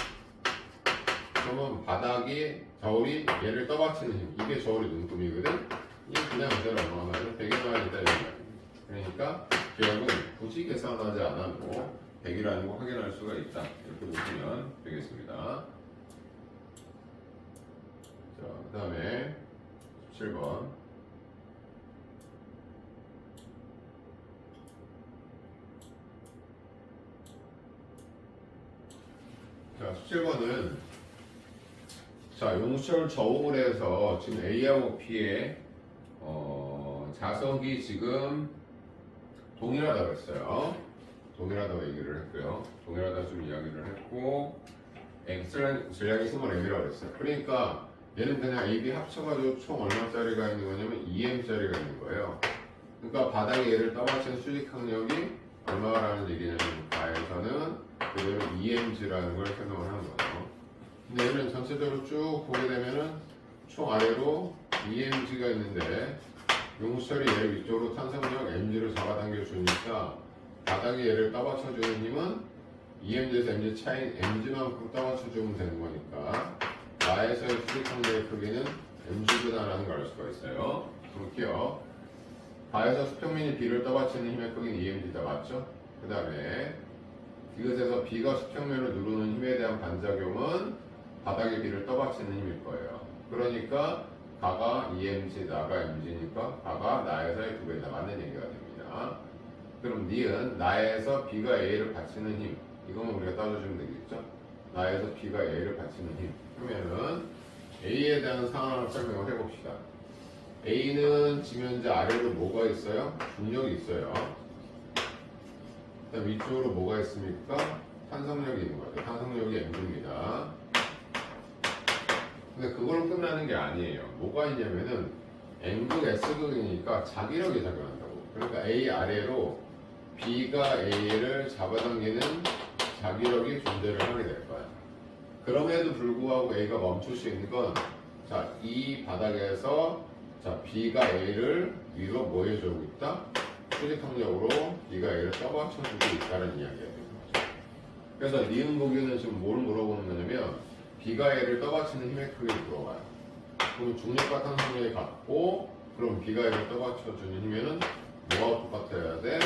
그러면 바닥이 저울이 얘를 떠받치는 힘 이게 저울의 눈금이거든. 이게 그냥 그대로 얼마나 하면 100이 나와야 된다 이런 말이야. 그러니까 기억은 굳이 계산하지 않아도 100이라는 거 확인할 수가 있다. 이렇게 보시면 되겠습니다. 자, 그 다음에 17번. 자, 17번은 자, 용철 저울을 해서 지금 A하고 B의 자석이 지금 동일하다고 했어요. 동일하다고 얘기를 했고요. 동일하다고 좀 이야기를 했고 질량이 20M이라고 했어요. 그러니까 얘는 그냥 A, B 합쳐가지고 총 얼마짜리가 있는 거냐면 2M짜리가 있는 거예요. 그러니까 바닥에 얘를 떠받치는 수직항력이 얼마라는 얘기냐면 가에서는 그대로 EMG라는 걸 설명을 하는 거예요. 근데 얘는 전체적으로 쭉 보게 되면은 총 아래로 EMG가 있는데 용수철이 얘를 위쪽으로 탄성력 MG로 잡아당겨 주니까 바닥에 얘를 떠받쳐주는 힘은 EMG에서 MG 차인 MG만큼 떠받쳐주면 되는 거니까 나에서의 수직항력의 크기는 MG보다라는 걸 알 수가 있어요. 그렇게요. 가에서 수평면이 B를 떠받치는 힘의 크기는 EMG다. 맞죠? 그 다음에 이것에서 B가 수평면을 누르는 힘에 대한 반작용은 바닥에 B를 떠받치는 힘일 거예요. 그러니까 가가 EMG, 나가 MG니까 가가 나에서의 두 배 다 맞는 얘기가 됩니다. 그럼 니은 나에서 B가 A를 받치는 힘 이거는 우리가 따져주면 되겠죠? 나에서 B가 A를 받치는 힘 그러면은 A에 대한 상황을 설명을 해봅시다. A는 지금 현재 아래로 뭐가 있어요? 중력이 있어요. 그다음 위쪽으로 뭐가 있습니까? 탄성력이 있는 거죠. 탄성력이 M입니다. 근데 그걸로 끝나는 게 아니에요. 뭐가 있냐면은 M극, S극이니까 자기력이 작용한다고. 그러니까 A 아래로 B가 A를 잡아당기는 자기력이 존재를 하게 될 거야. 그럼에도 불구하고 A가 멈출 수 있는 건, 자, 이 바닥에서, 자, B가 A를 위로 뭐 해주고 있다? 수직항력으로 B가 A를 떠받쳐주고 있다는 이야기가 되는 거죠. 그래서 니은 보기는 지금 뭘 물어보는 거냐면, B가 A를 떠받치는 힘의 크기를 물어봐요. 그럼 중력과 탄성력이 같고, 그럼 B가 A를 떠받쳐주는 힘에는 뭐와 똑같아야 돼?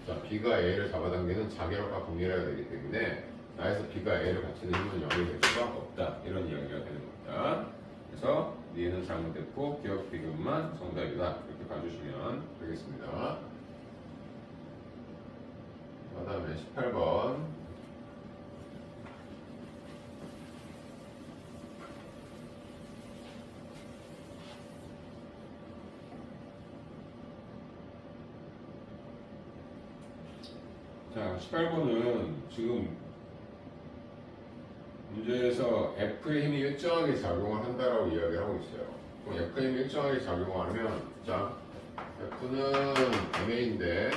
자, B가 A를 잡아당기는 자기력과 동일해야 되기 때문에 나에서 B가 A를 받치는 힘은 0이 될 수가 없다. 이런 이야기가 되는 겁니다. 그래서 니은은 잘못됐고 기억 비교만 정답이다. 이렇게 봐주시면 되겠습니다. 그 다음에 18번. 자, 18번은 지금 문제에서 F의 힘이 일정하게 작용을 한다라고 이야기를 하고 있어요. 그럼 F의 힘이 일정하게 작용하면, 자, F는 MA인데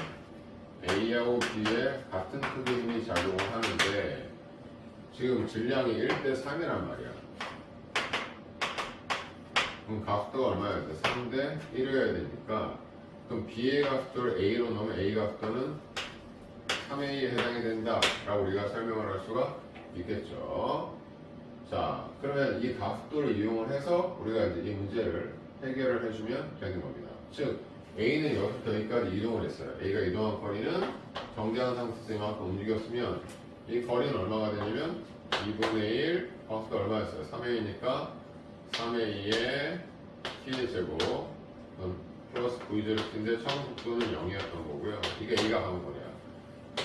A하고 B에 같은 크기의 힘이 작용을 하는데 지금 질량이 1대 3이란 말이야. 그럼 가속도가 얼마여야 돼? 3대 1이어야 되니까, 그럼 B의 가속도를 A로 넣으면 A 가속도는 3A에 해당이 된다 라고 우리가 설명을 할 수가 있겠죠. 자, 그러면 이 가속도를 이용을 해서 우리가 이제 이 문제를 해결을 해주면 되는 겁니다. 즉 A는 여기서부터 여기까지 이동을 했어요. A가 이동한 거리는 정지한 상태에서 이만큼 움직였으면 이 거리는 얼마가 되냐면 2분의 1 가속도 얼마였어요? 3A니까 3A의 T제곱 플러스 V0T인데 처음 속도는 0이었던 거고요. 이게 A가 간 거리야.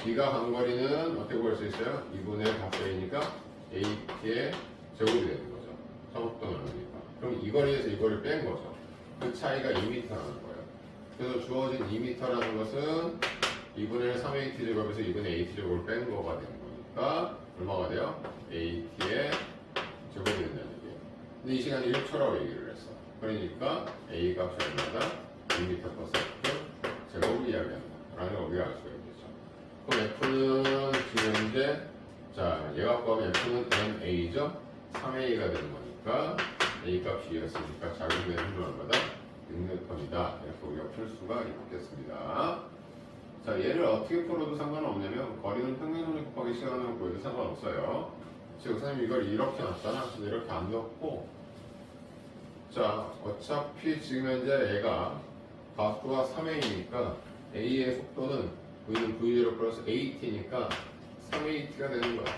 B가 간 거리는 어떻게 구할 수 있어요? 2분의 4A니까 AT의 제곱이 되는 거죠. 처음속도는 얼마니까. 그럼 이 거리에서 이 거리를 뺀 거죠. 그 차이가 2m라는 거예요. 그래서 주어진 2m라는 것은 2분의 3AT 제곱에서 2분의 AT 제곱을 뺀 거가 되는 거니까 얼마가 돼요? AT의 제곱이 된다는 얘기예요. 근데 이 시간에 1초라고 얘기를 했어. 그러니까 A 값이 얼마다? 2m per second 제곱을 이야기한다. 라는 걸 우리가 알 수가 있겠죠. 그럼 F는 지금 현재, 자, 얘가 구하면 F는 MA죠? 3A가 되는 거니까 A 값이 2였으니까 작용되는 힘은 얼마다? 6N이다. 이렇게 우리가 풀 수가 있겠습니다. 자, 얘를 어떻게 풀어도 상관없냐면 거리는 평균속력 곱하기 시간으로 보여도 상관없어요. 지금 선생님 이걸 이렇게 놨잖아. 근데 이렇게 안 넣고, 자, 어차피 지금 현재 얘가 가속도가 3A니까 A의 속도는 V는 V0 플러스 AT니까 3AT가 되는 거야.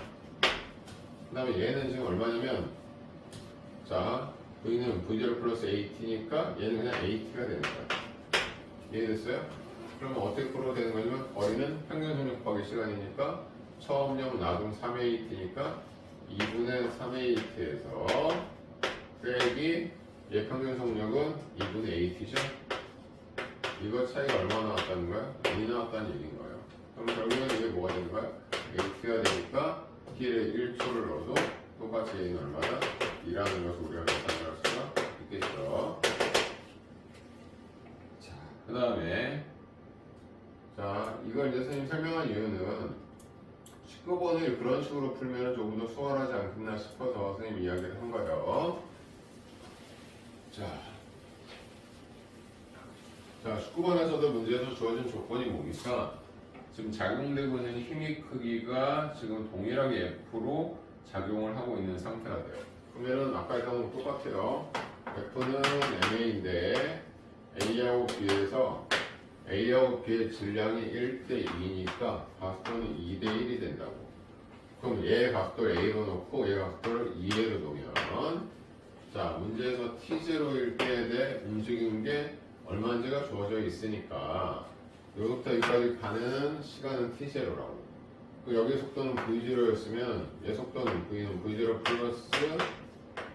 그 다음에 얘는 지금 얼마냐면, 자, V는 V0 플러스 AT니까 얘는 그냥 AT가 되는 거야. 이해됐어요? 그러면 어떻게 풀어도 되는 거냐면 거리는 평균 속력 곱하기 시간이니까 처음령 나중 3AT니까 2분의 3AT에서 빼기 얘 평균 속력은 2분의 AT죠? 이거 차이가 얼마 나왔다는 거야? 2 나왔다는 얘기인 거예요. 그럼 결국에는 이게 뭐가 되는 거야? AT가 되니까 T를 1초를 넣어도 똑같이 A는 얼마다? 2라는 것을 우리가 계산을 할 수가 있겠죠. 자, 그 다음에, 자, 이걸 이제 선생님 설명한 이유는 19번을 그런 식으로 풀면 조금 더 수월하지 않겠나 싶어서 선생님 이야기를 한 거예요. 자, 19번에서도 문제에서 주어진 조건이 뭡니까? 지금 작용되고 있는 힘의 크기가 지금 동일하게 F로 작용을 하고 있는 상태가 돼요. 그러면은 아까 했던 거 똑같아요. F는 MA인데 A하고 B에서 A하고 B의 질량이 1대 2니까 가속도는 2대 1이 된다고. 그럼 얘 가속도를 A로 놓고 얘 가속도를 2A로 놓으면, 자, 문제에서 T0일 때에 대해 움직이는 게 얼마인지가 주어져 있으니까 여기부터 여기까지 가는 시간은 T0라고. 그 여기 속도는 V0였으면 얘 속도는 V는 V0 플러스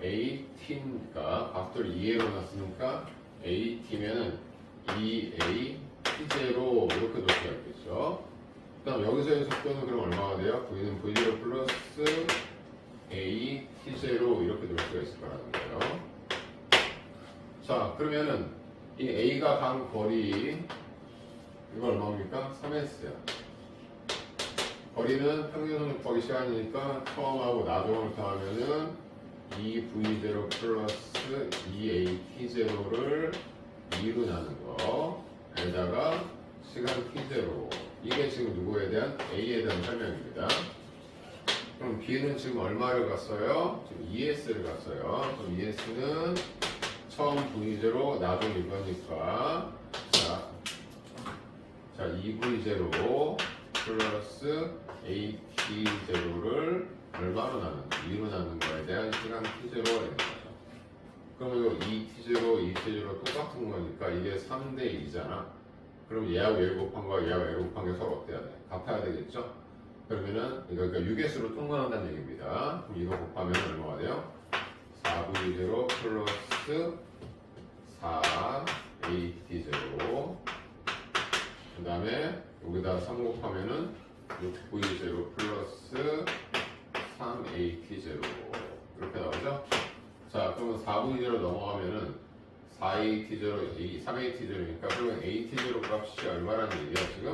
AT니까 가속도를 2A로 놨으니까 AT면은 2A T0 이렇게 놓을 수가 있겠죠. 그 다음 여기서의 속도는 그럼 얼마가 돼요? V는 V0 플러스 A T0 이렇게 놓을 수가 있을 거라는 거예요. 자, 그러면은 이 A가 간 거리 이거 얼마입니까? 3S야. 거리 우리는 평균 곱하기 시간이니까 처음하고 나중을 더하면은 2v0 플러스 2at0를 2로 나눈 거 에다가 시간 t0 이게 지금 누구에 대한 a에 대한 설명입니다. 그럼 b는 지금 얼마를 갔어요? 지금 es를 갔어요. 그럼 es는 처음 v0 나중 이거니까 자 2v0 플러스 at0를 얼마로 나눈 2로 나눈 거에 대한 시간 t0가 되는 거죠. 그럼 이거 2t0, 2t0 똑같은 거니까 이게 3대 2잖아. 그럼 얘하고 얘를 곱한 거와 얘하고 얘를 곱한 게 서로 어때야 돼? 같아야 되겠죠? 그러면은 이거 그러니까 유개수로 통과한다는 얘기입니다. 그럼 이거 곱하면 얼마가 돼요? 4v0 플러스 4at0 그 다음에 여기다 3 곱하면은 6v0 플러스 3at0 이렇게 나오죠? 자 그러면 4v0 넘어가면은 4at0, 3at0니까 그러면 at0 값이 얼마라는 얘기야 지금?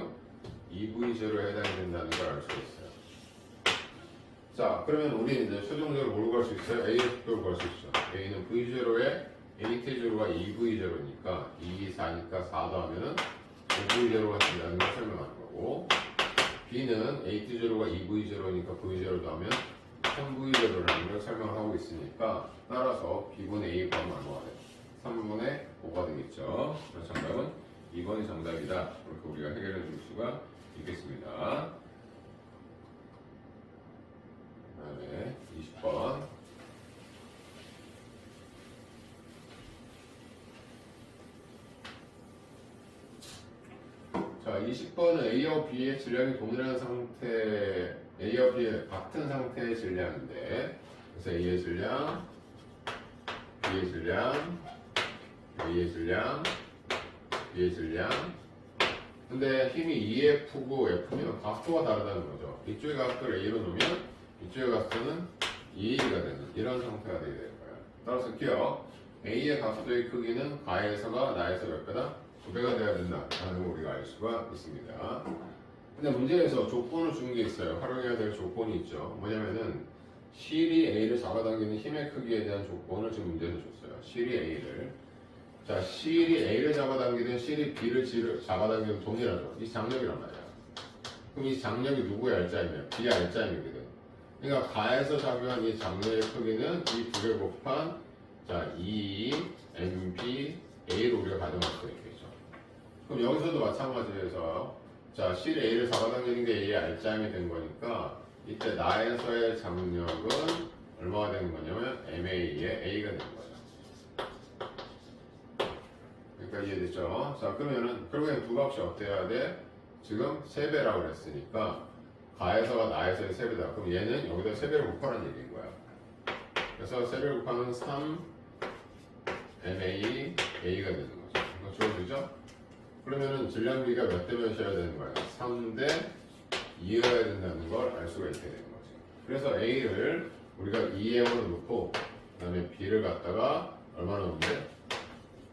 2v0에 해당이 된다는 걸 알 수 있어요. 자 그러면 우리 이제 최종적으로 뭘로 갈 수 있어요? a의 속도로 갈 수 있죠. a는 v0에 at0가 2v0니까 2, 4니까 4 더하면은 5v0가 된다는 걸 설명하는 거고 b는 at0가 2v0니까 v0 더하면 3v0라는 걸 설명을 하고 있으니까 따라서 b분의 a 곱하면 얼마가 돼요? 3분의 5가 되겠죠. 그래서 정답은 2번이 정답이다. 이렇게 우리가 해결해 줄 수가 있겠습니다. 그 다음에 20번 자 20번은 A와 B의 질량이 동일한 상태 A와 B의 같은 상태의 질량인데 그래서 A의 질량 B의 질량 A의 질량 B의 질량 근데 힘이 EF고 F면 각도가 다르다는 거죠. 이쪽의 각도를 A로 놓으면 이쪽의 각도는 2A가 되는 이런 상태가 되게 되는 거예요. 따라서 기억 A의 각도의 크기는 가에서가 나에서 몇 배다? 2배가 돼야 된다라는 걸 우리가 알 수가 있습니다. 근데 문제에서 조건을 준 게 있어요. 활용해야 될 조건이 있죠. 뭐냐면은 실이 A를 잡아당기는 힘의 크기에 대한 조건을 지금 문제에서 줬어요. 실이 A를 자 실이 A를 잡아당기든 실이 B를 잡아당기든 동일하죠. 이 장력이란 말이야. 그럼 이 장력이 누구의 알짜임이야? B의 알짜임이거든. 그러니까 가에서 작용한 이 장력의 크기는 이 두 개 곱한 자 2 MB A로 우리가 가정할 수 있겠죠. 그럼 여기서도 마찬가지에서 자 실 A를 잡아당기는 게 A의 알짜임이 된 거니까 이때 나에서의 장력은 얼마가 되는 거냐면 MA의 A가 되는 거죠. 그러니까 이해됐죠? 자 그러면은 결국엔 두 값이 어때야 돼? 지금 3배라고 그랬으니까 가에서가 나에서의 3배다. 그럼 얘는 여기다 3배를 곱하라는 얘기인 거야. 그래서 3배를 곱하면 3 MA A가 되는 거죠. 이거 주어지죠? 그러면은 질량비가 몇 대 몇이어야 되는 거예요? 3대 2여야 된다는 걸 알 수가 있게 되는 거죠. 그래서 A를 우리가 2M으로 놓고 그 다음에 B를 갖다가 얼마나 놓는데?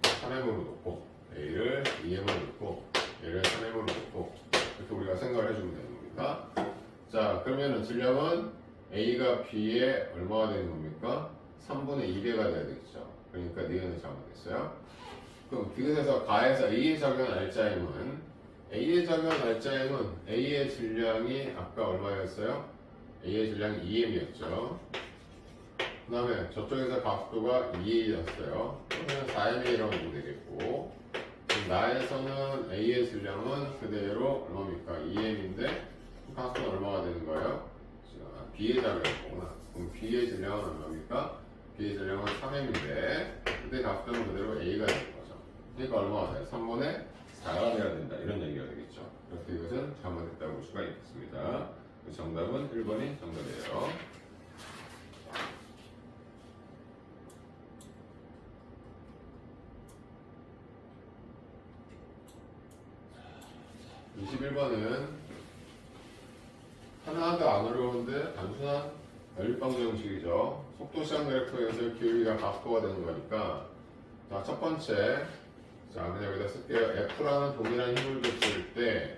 3M으로 놓고 A를 2M으로 놓고 얘를 3M으로 놓고 이렇게 우리가 생각을 해주면 되는 겁니다. 자 그러면은 질량은 A가 B에 얼마가 되는 겁니까? 3분의 2배가 돼야 되겠죠. 그러니까 니은을 잘못했어요. 그럼 디귿에서 가에서 A의 작용한 알짜임은 A의 작용한 알짜임은 A의 질량이 아까 얼마였어요? A의 질량이 2M이었죠. 그 다음에 저쪽에서 각도가 2A였어요. 그러면 4MA라고 보면 되겠고 나에서는 A의 질량은 그대로 얼마입니까? 2M인데 각도는 얼마가 되는 거예요? B의 작용이구나. 그럼 B의 질량은 얼마입니까? B의 질량은 3M인데 근데 각도는 그대로 A가 되는 거예요. 그러니까 얼마가 돼요? 3분의 4가 돼야 된다. 이런 얘기가 되겠죠. 그래서 이것은 잘못했다고 볼 수가 있겠습니다. 정답은 1번이 정답이에요. 21번은 하나도 안 어려운데 단순한 연립방정 형식이죠. 속도 시간 그래프에서 기울기가 각도가 되는 거니까 자, 첫 번째 자, 그냥 여기다 쓸게요. F라는 동일한 힘을 줬을 때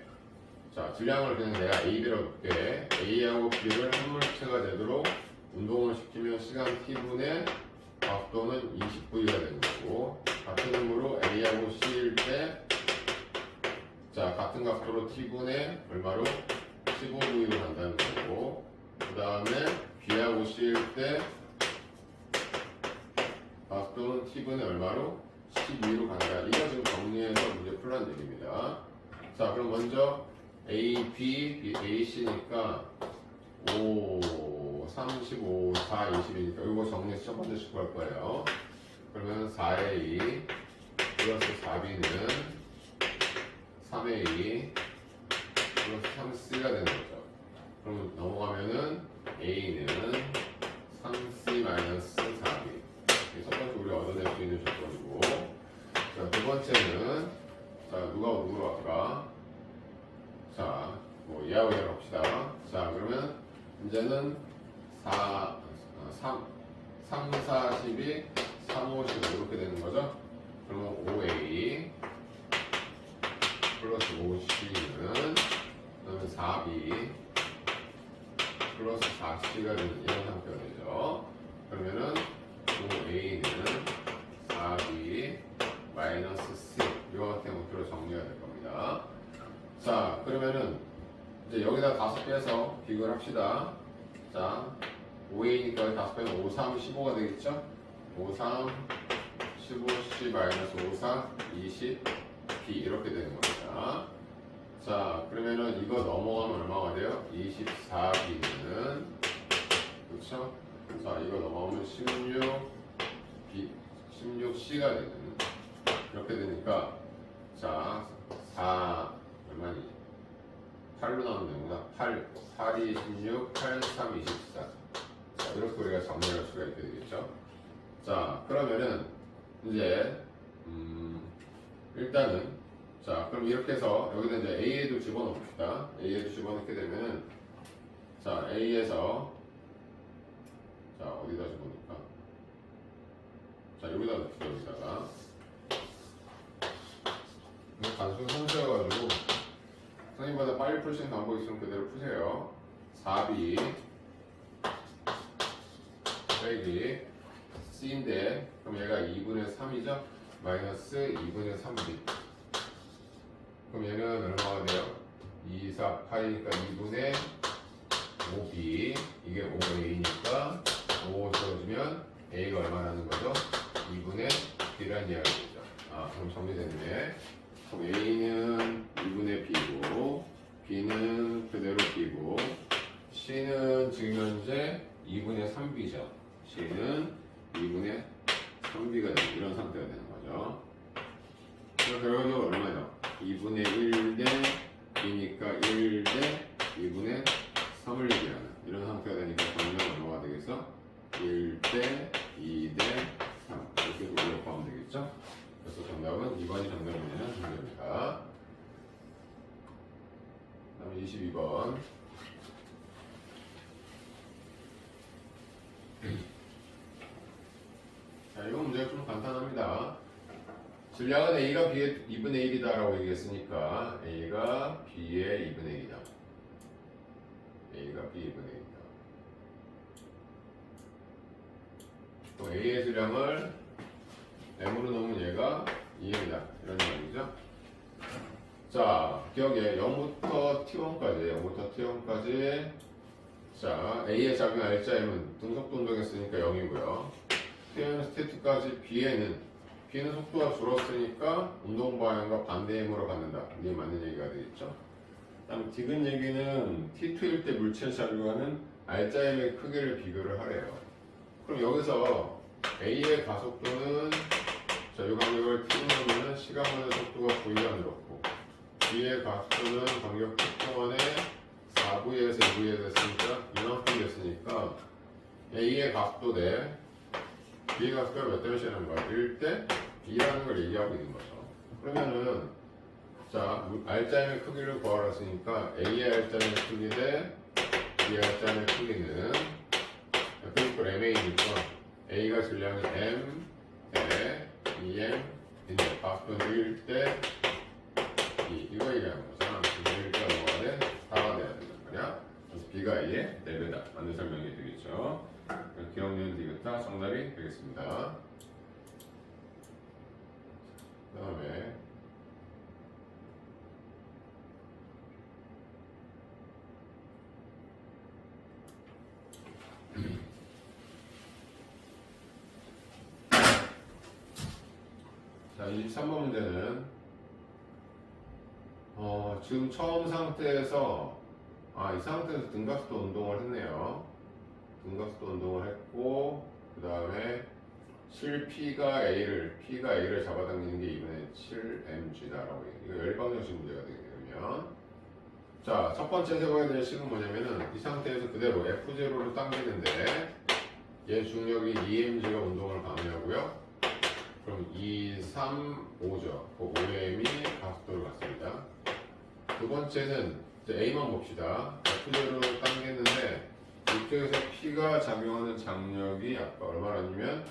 자, 질량을 그냥 내가 A,B라고 볼게. A하고 B를 한 물체가 되도록 운동을 시키면 시간 T분의 각도는 20V가 되는 거고, 같은 힘으로 A하고 C일 때, 자, 같은 각도로 T분의 얼마로? 15V로 간다는 거고, 그 다음에 B하고 C일 때, 각도는 T분의 얼마로? 12로 간다. 이거 지금 정리해서 문제 풀란 얘기입니다. 자, 그럼 먼저 A, B, A, C니까 5, 35, 4, 20이니까 이거 정리해서 첫 번째 식구 할 거예요. 그러면 4A 플러스 4B는 3A 플러스 3C가 되는 거죠. 그럼 넘어가면은 A는 3C 마이너스 4B. 첫 번째 우리가 얻어낼 수 있는 조건이고, 자, 두 번째는, 자, 누가 누구로 할까? 자, 뭐 얘하고 얘를 합시다. 자, 그러면 이제는 3, 4, 12, 3, 5, 15 이렇게 되는 거죠. 그러면 5A 플러스 5C는 그러면 4B 플러스 4C가 되는 이런 상태가 되죠. 그러면은 5A는 4B 마이너스 C 이와 같은 형태로 정리가 될 겁니다. 자, 그러면은 이제 여기다 5 빼서 비교를 합시다. 자, 5A니까 5 빼면 5, 3, 15가 되겠죠? 5, 3, 15C 마이너스 5, 4, 20, B 이렇게 되는 겁니다. 자, 그러면은 이거 넘어가면 얼마가 돼요? 24B는 그렇죠? 자, 이거 넘어가면 16C가 되는 이렇게 되니까 자, 4 얼마니? 8로 나오면 되는구나. 8, 2, 16, 8, 3, 24. 자, 이렇게 우리가 정리할 수가 있게 되겠죠. 자, 그러면은 이제 일단은 자, 그럼 이렇게 해서 여기다 이제 A에도 집어넣읍시다. A에도 집어넣게 되면은 자, A에서 자, 어디다 집어넣을까? 자, 여기다 넣읍시다. 여기다가 단순 선수여가지고 선생님보다 빨리 풀 수 있는 방법이 있으면 그대로 푸세요. 4B 빼기 C인데 그럼 얘가 2분의 3이죠? 마이너스 2분의 3B. 그럼 얘는 얼마가 돼요? 2, 4, 파이니까 2분의 5B. 이게 5A니까 5 써주면 A가 얼마 나는 거죠? 2분의 B란 이야기죠. 아, 그럼 정리됐네. 그럼 A는 2분의 B고, B는 그대로 B고, C는 지금 현재 2분의 3B죠. C는 2분의 3B가 되는 이런 상태가 되는 거죠. 그래서 결과적으로 얼마죠? 2분의 1대 B니까 1대 2분의 3을 얘기하는 이런 상태가 되니까 정리는 얼마가 되겠어? 1대 2대 3 이렇게 우리가 구하면 되겠죠? 그래서 정답은 2번이 정답이냐는 정답입니다. 그 다음에 22번 자, 이건 문제가 좀 간단합니다. 질량은 A가 B의 2분의 1이다 라고 얘기했으니까 A가 B의 2분의 1이다. A가 B의 2분의 1이다. 또 A의 질량을 M으로 넣으면 얘가 2M이다. 이런 얘기죠. 자, 기억에 0부터 T1까지, 0부터 T1까지 자, A의 작용 R자 M은 등속도 운동했으니까 0이고요. T는 T2까지 B는 속도가 줄었으니까 운동 방향과 반대 힘으로 갖는다. 이게 맞는 얘기가 되겠죠. 다음 디귿 얘기는 T2일 때 물체에 작용하는 R자임의 크기를 비교를 하래요. 그럼 여기서 A의 가속도는 자, 이 간격을 T로 놓으면 시간만의 속도가 V가 늘었고 B의 가속도는 간격 T 동안에 4V에서 2V에 됐으니까 이만큼 됐으니까 A의 가속도 대 B의 가속도가 몇 대 몇이라는 거야? 1대 B라는 걸 얘기하고 있는 거죠. 그러면은 자, R자임의 크기를 구하라 했으니까 A의 R자임의 크기 대 B의 R자임의 크기는 F = MA니까 A가 질량이 M 대 2M인데 가속도는 1대 2 이거 얘기하는 거잖아. 1대 뭐가 돼? B가 A의 4배다. 맞는 설명이 되겠죠. 기억니은 디귿다 정답이 되겠습니다. 그 다음에 자, 23번 문제는 지금 처음 상태에서 이 상태에서 등가속도 운동을 했네요. 등가속도 운동을 했고 그 다음에 실 P가 A를 잡아당기는 게 2분의 7mg다라고 해요. 이거 열방정식 문제가 되겠네요. 자, 첫 번째 세워야 될 식은 뭐냐면은 이 상태에서 그대로 F0로 당기는데 얘 중력이 2mg가 운동을 방해하고요. 그럼 2, 3, 5죠. 그 5m이 가속도를 갖습니다. 두 번째는 이제 A만 봅시다. F0로 당겼는데 이쪽에서 P가 작용하는 장력이 아까 얼마냐면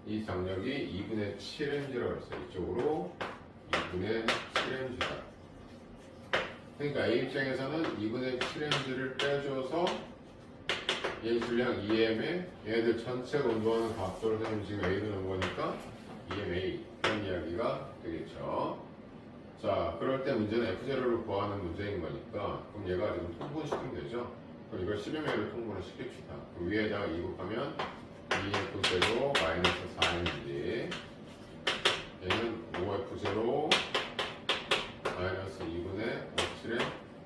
이 장력이 2분의 7mg라고 했어요. 이쪽으로 2분의 7mg다. 그러니까 A 입장에서는 2분의 7mg를 빼줘서 얘 질량 2m에 얘네들 전체가 운동하는 가속도를 세우면 지금 A는 온 거니까 EMA 그런 이야기가 되겠죠. 자, 그럴 때 문제는 F0를 구하는 문제인 거니까 그럼 얘가 지금 통분시키면 되죠. 그럼 이걸 10m를 통분을 시킵시다. 그럼 위에다가 2 곱하면 2F0 마이너스 4mg 얘는 5F0 마이너스 2분의 57에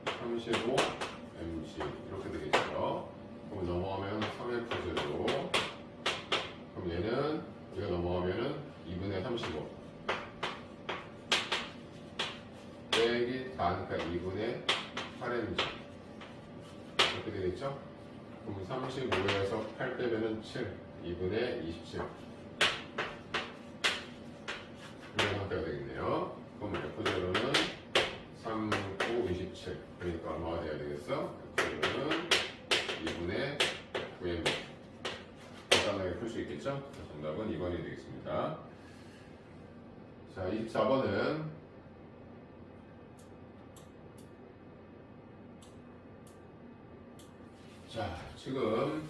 35mg 이렇게 되겠죠. 그럼 넘어가면 3F0 그럼 얘는 이거 넘어가면은 2분의 35 빼기 다니까 2분의 8mg 이렇게 되겠죠? 그럼 35에서 8 빼면은 7 2분의 27 이런 상태가 되겠네요. 그럼 F0는 3, 9, 27 그러니까 얼마가 돼야 되겠어? F0는 2분의 9mg 간단하게 풀 수 있겠죠? 정답은 2번이 되겠습니다. 자, 24번은 자, 지금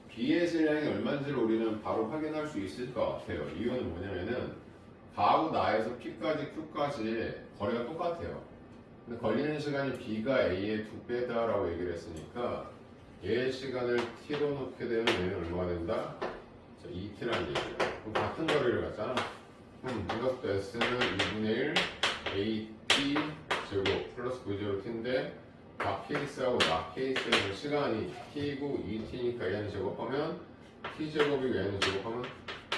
B의 질량이 얼마인지를 우리는 바로 확인할 수 있을 것 같아요. 이유는 뭐냐면은 가하고 나에서 P까지 Q까지 거리가 똑같아요. 근데 걸리는 시간이 B가 A의 2배다라고 얘기를 했으니까 얘의 시간을 T로 놓게 되면 얘는 얼마가 된다? 자, 2T라는 얘기예요. 그럼 같은 거리를 갖잖아. 그럼 등가속도 S는 2분의 1 AT 제곱 플러스 V0T인데 각 케이스하고 나 케이스에서 시간이 T고 2T니까 얘는 제곱하면 T제곱이고 얘는 제곱하면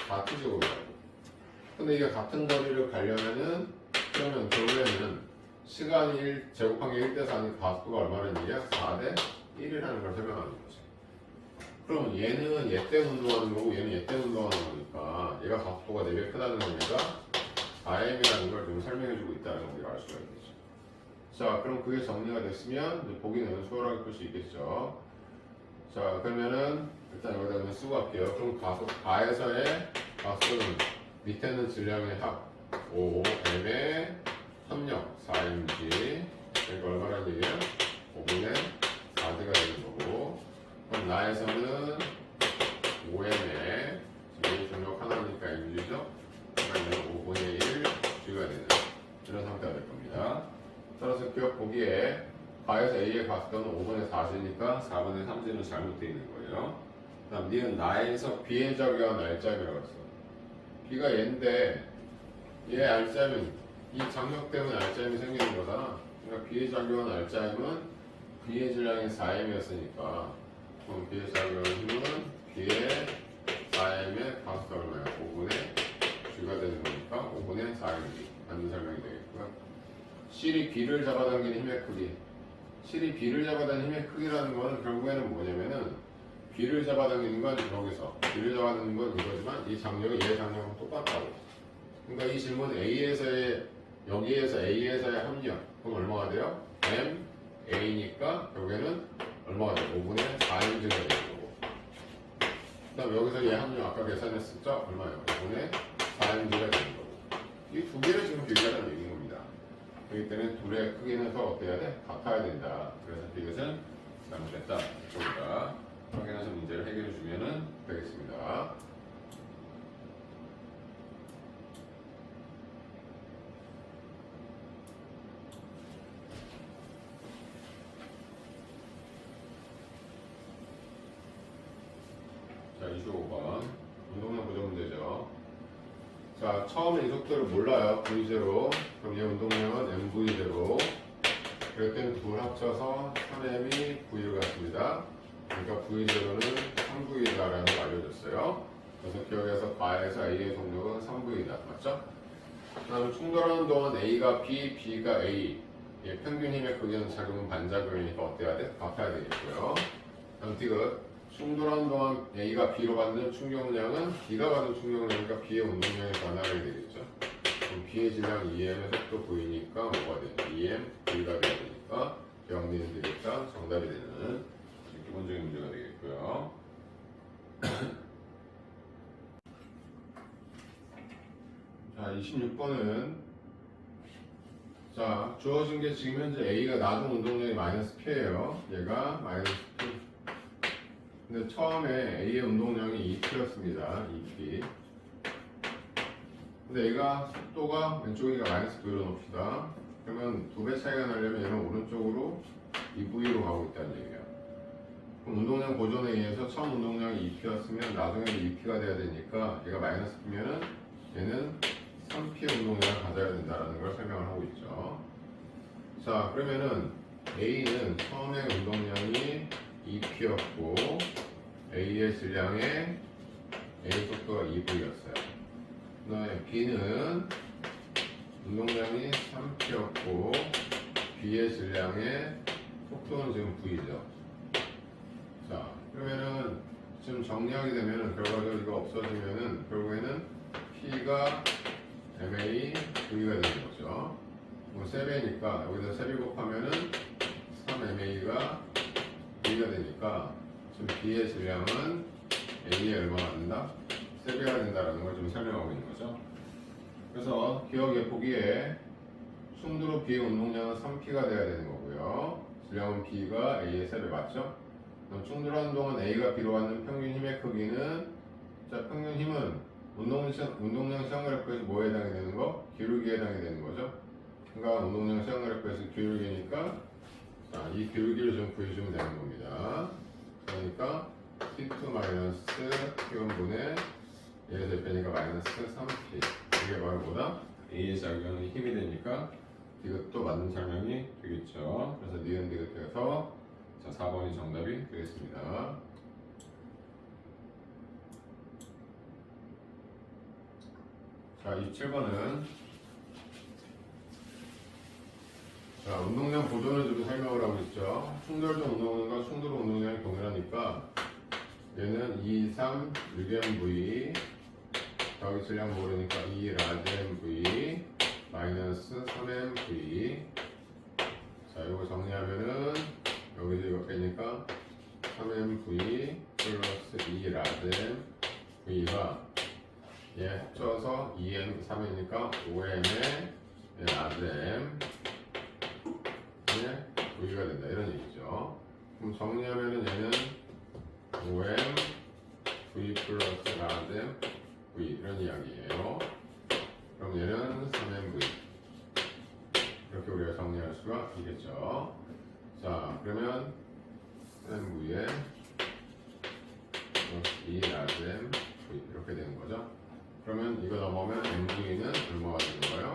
4T제곱이라고. 근데 이게 같은 거리를 가려면은 그러면 결국에는 시간이 1 제곱한 게 1대 4니까 가속도가 얼마나 얘기야? 4대 1이라는 걸 설명하는 거지. 그럼 얘는 얘 때문에 운동하는 거고 얘는 얘 때문에 운동하는 거니까 얘가 가속도가 4배 크다는 건 얘가 4m이라는 걸 좀 설명해주고 있다는 걸 우리가 알 수가 있겠죠. 자, 그럼 그게 정리가 됐으면 보기는 수월하게 풀 수 있겠죠. 자, 그러면은 일단 여기다 그냥 쓰고 갈게요. 그럼 가에서의 가속도는 밑에는 질량의 합 5m의 합력 4mg 그러니까 얼마라는 얘기예요? 5분의 4D가 되는 거고 그럼 나에서는 5m에 지금 중력 하나니까 mg죠? 그러면 5분의 1 G가 되는 이런 상태가 될 겁니다. 따라서 기억 보기에 가에서 A의 가속도는 5분의 4G니까 4분의 3G는 잘못되어 있는 거예요. 그 다음 니은 나에서 B에 작용한 R자임이라고 했어. B가 얘인데 얘 R자임은 이 장력 때문에 R자임이 생기는 거잖아. 그러니까 B에 작용한 R자임은 B의 질량이 4m이었으니까 그럼 B에 작용한 힘은 B의 4m의 가속도가 얼마야? 5분의 G가 되는 거니까 5분의 4mg 맞는 설명이 되겠고요. 실이 B를 잡아당기는 힘의 크기. 실이 B를 잡아당기는 힘의 크기라는 거는 결국에는 뭐냐면은 B를 잡아당기는 건 여기서 B를 잡아당기는 건 이거지만 이 장력이 얘 장력은 똑같다고. 그러니까 이 질문 A에서의 여기에서 A에서의 합력 그럼 얼마가 돼요? M A니까 결국에는 얼마가 돼요? 5분의 4mg가 되는 거고. 그 다음 여기서 얘 합력 아까 계산했었죠? 얼마예요? 5분의 4mg가 되는 거고. 이 두 개를 지금 비교하자는 얘기인 겁니다. 그렇기 때문에 둘의 크기는 서로 어때야 돼? 같아야 된다. 그래서 이것은 잘못됐다. 이쪽으로 확인해서 문제를 해결해 주면 되겠습니다. 자, 25번 운동량 보조 문제죠. 자, 처음에 이 속도를 몰라요. V0. 그럼 얘 운동량은 MV0. 그럴 때는 둘 합쳐서 3M이 V를 갖습니다. 그러니까 V0는 3V다라는 걸 알려줬어요. 그래서 기억해서 과에서 A의 속력은 3V다. 맞죠? 그 다음에 충돌하는 동안 A가 B, B가 A. 예, 평균 힘의 크기는 작으면 반작용이니까 어때야 돼? 같아야 되겠고요. 다음 디귿. 충돌하는 동안 A가 B로 받는 충격량은 B가 받는 충격량이니까 B의 운동량이 변화하게 되겠죠. 그럼 B의 질량 EM의 속도 V니까 뭐가 돼? EM, V가 돼야 되니까 병리는 되겠다. 정답이 되는 기본적인 문제가 되겠고요. 자, 26번은 자, 주어진 게 지금 현재 A가 나중 운동량이 마이너스 P예요. 얘가 마이너스 P. 근데 처음에 A의 운동량이 2P였습니다. 2P. 근데 얘가 속도가 왼쪽이니까 마이너스 V로 놓읍시다. 그러면 2배 차이가 나려면 얘는 오른쪽으로 2V로 가고 있다는 얘기예요. 그럼 운동량 보존에 의해서 처음 운동량이 2P였으면 나중에도 2P가 돼야 되니까 얘가 마이너스 P면은 얘는 3P 운동량을 가져야 된다는 걸 설명을 하고 있죠. 자, 그러면은 A는 처음에 운동량이 2P였고 A의 질량에 A 속도가 2V였어요. 그 다음에 B는 운동량이 3P였고 B의 질량에 속도는 지금 V죠. 자, 그러면은 지금 정리하게 되면은 결과적으로 이거 없어지면은 결국에는 P가 MA V가 되는 거죠. 뭐 3배니까 여기다 3배 곱하면은 3MA가 V가 되니까 지금 B의 질량은 A에 얼마가 된다? 3배가 된다라는 걸 좀 설명하고 있는 거죠. 그래서 기억에 보기에 충돌 후 B의 운동량은 3P가 돼야 되는 거고요. 질량은 B가 A의 3배 맞죠? 그럼 충돌하는 동안 A가 B로 받는 평균 힘의 크기는 자, 평균 힘은 운동량 시험그래프에서 뭐에 해당이 되는 거? 기울기에 해당이 되는 거죠. 그러니까 운동량 시험그래프에서 기울기니까 자, 이 기울기를 좀 구해주면 되는 겁니다. 그러니까 T2 마이너스 T1분의 얘에서 옆에니까 마이너스 3P. 이게 바로 뭐다? A의 작용이 힘이 되니까 이것도 맞는 설명이 되겠죠. 그래서 니은 디귿에서 자, 4번이 정답이 되겠습니다. 자, 27번은 자, 운동량 보존을 좀 설명을 하고 있죠. 충돌적 운동량과 충돌 운동량이 동일하니까 얘는 2, 3, 6mv 여기 질량 모르니까 2 라지mv 마이너스 3mv 자, 이거 정리하면은 여기서 이거 빼니까 3mv 플러스 2 라지mv가 얘 합쳐서 2m 3이니까 5m의 라지m V가 된다 이런 얘기죠. 그럼 정리하면은 얘는 5m V 플러스 라지m V 이런 이야기예요. 그럼 얘는 3mv 이렇게 우리가 정리할 수가 있겠죠. 자, 그러면 3mv에 2 라지m V 이렇게 되는 거죠. 그러면 이거 넘어오면 mv는 얼마가 되는 거예요?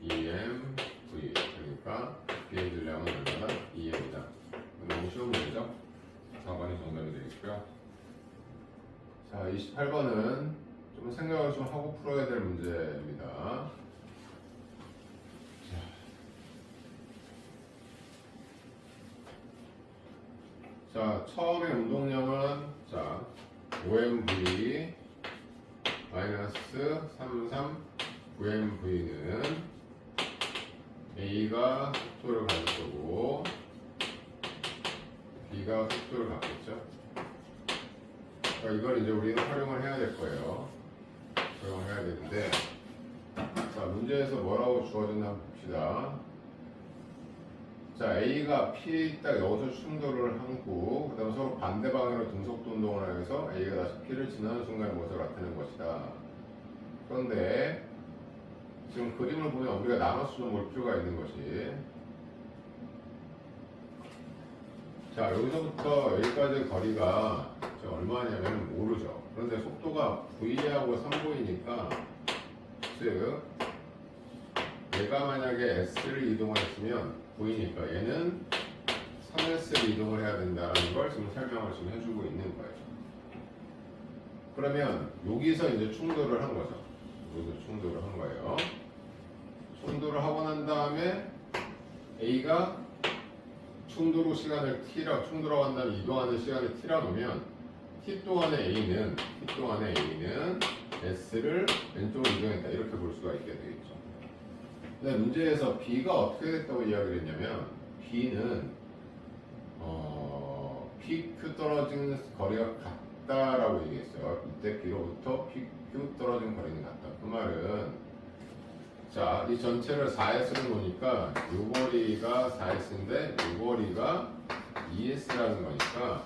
2mv 그러니까 B의 질량은 얼마다? 2m이다. 너무 쉬운 문제죠? 4번이 정답이 되겠고요. 자, 28번은 좀 생각을 좀 하고 풀어야 될 문제입니다. 자, 처음에 운동량은 자 5mv 마이너스 33 9mv는 A가 속도를 가질 거고 B가 속도를 갖겠죠. 그러니까 이걸 이제 우리는 활용을 해야 될 거예요. 활용을 해야 되는데 자, 문제에서 뭐라고 주어졌나 봅시다. 자, A가 P에 딱 여기서 충돌을 하고 그 다음에 서로 반대 방향으로 등속도 운동을 해서 A가 다시 P를 지나는 순간 모습을 나타내는 것이다. 그런데 지금 그림을 보면 우리가 나눠서 좀 볼 필요가 있는 것이, 자, 여기서부터 여기까지 거리가 얼마냐면 모르죠. 그런데 속도가 V하고 3보이니까, 즉 얘가 만약에 S를 이동을 했으면 V니까 얘는 3S를 이동을 해야 된다는 걸 지금 설명을 지금 해주고 있는 거예요. 그러면 여기서 이제 충돌을 한 거죠. 여기서 충돌을 한 거예요. 충돌을 하고 난 다음에 A가 충돌 후 시간을 T라, 충돌하고 난 다음에 이동하는 시간을 T라 놓으면 T 동안의 A는 S를 왼쪽으로 이동했다, 이렇게 볼 수가 있게 되겠죠. 근데 문제에서 B가 어떻게 됐다고 이야기를 했냐면, B는 PQ 떨어진 거리가 같다라고 얘기했어요. 이때 B로부터 PQ 떨어진 거리는 같다. 그 말은, 자, 이 전체를 4S로 놓으니까 이 거리가 4S인데 이 거리가 2S라는 거니까,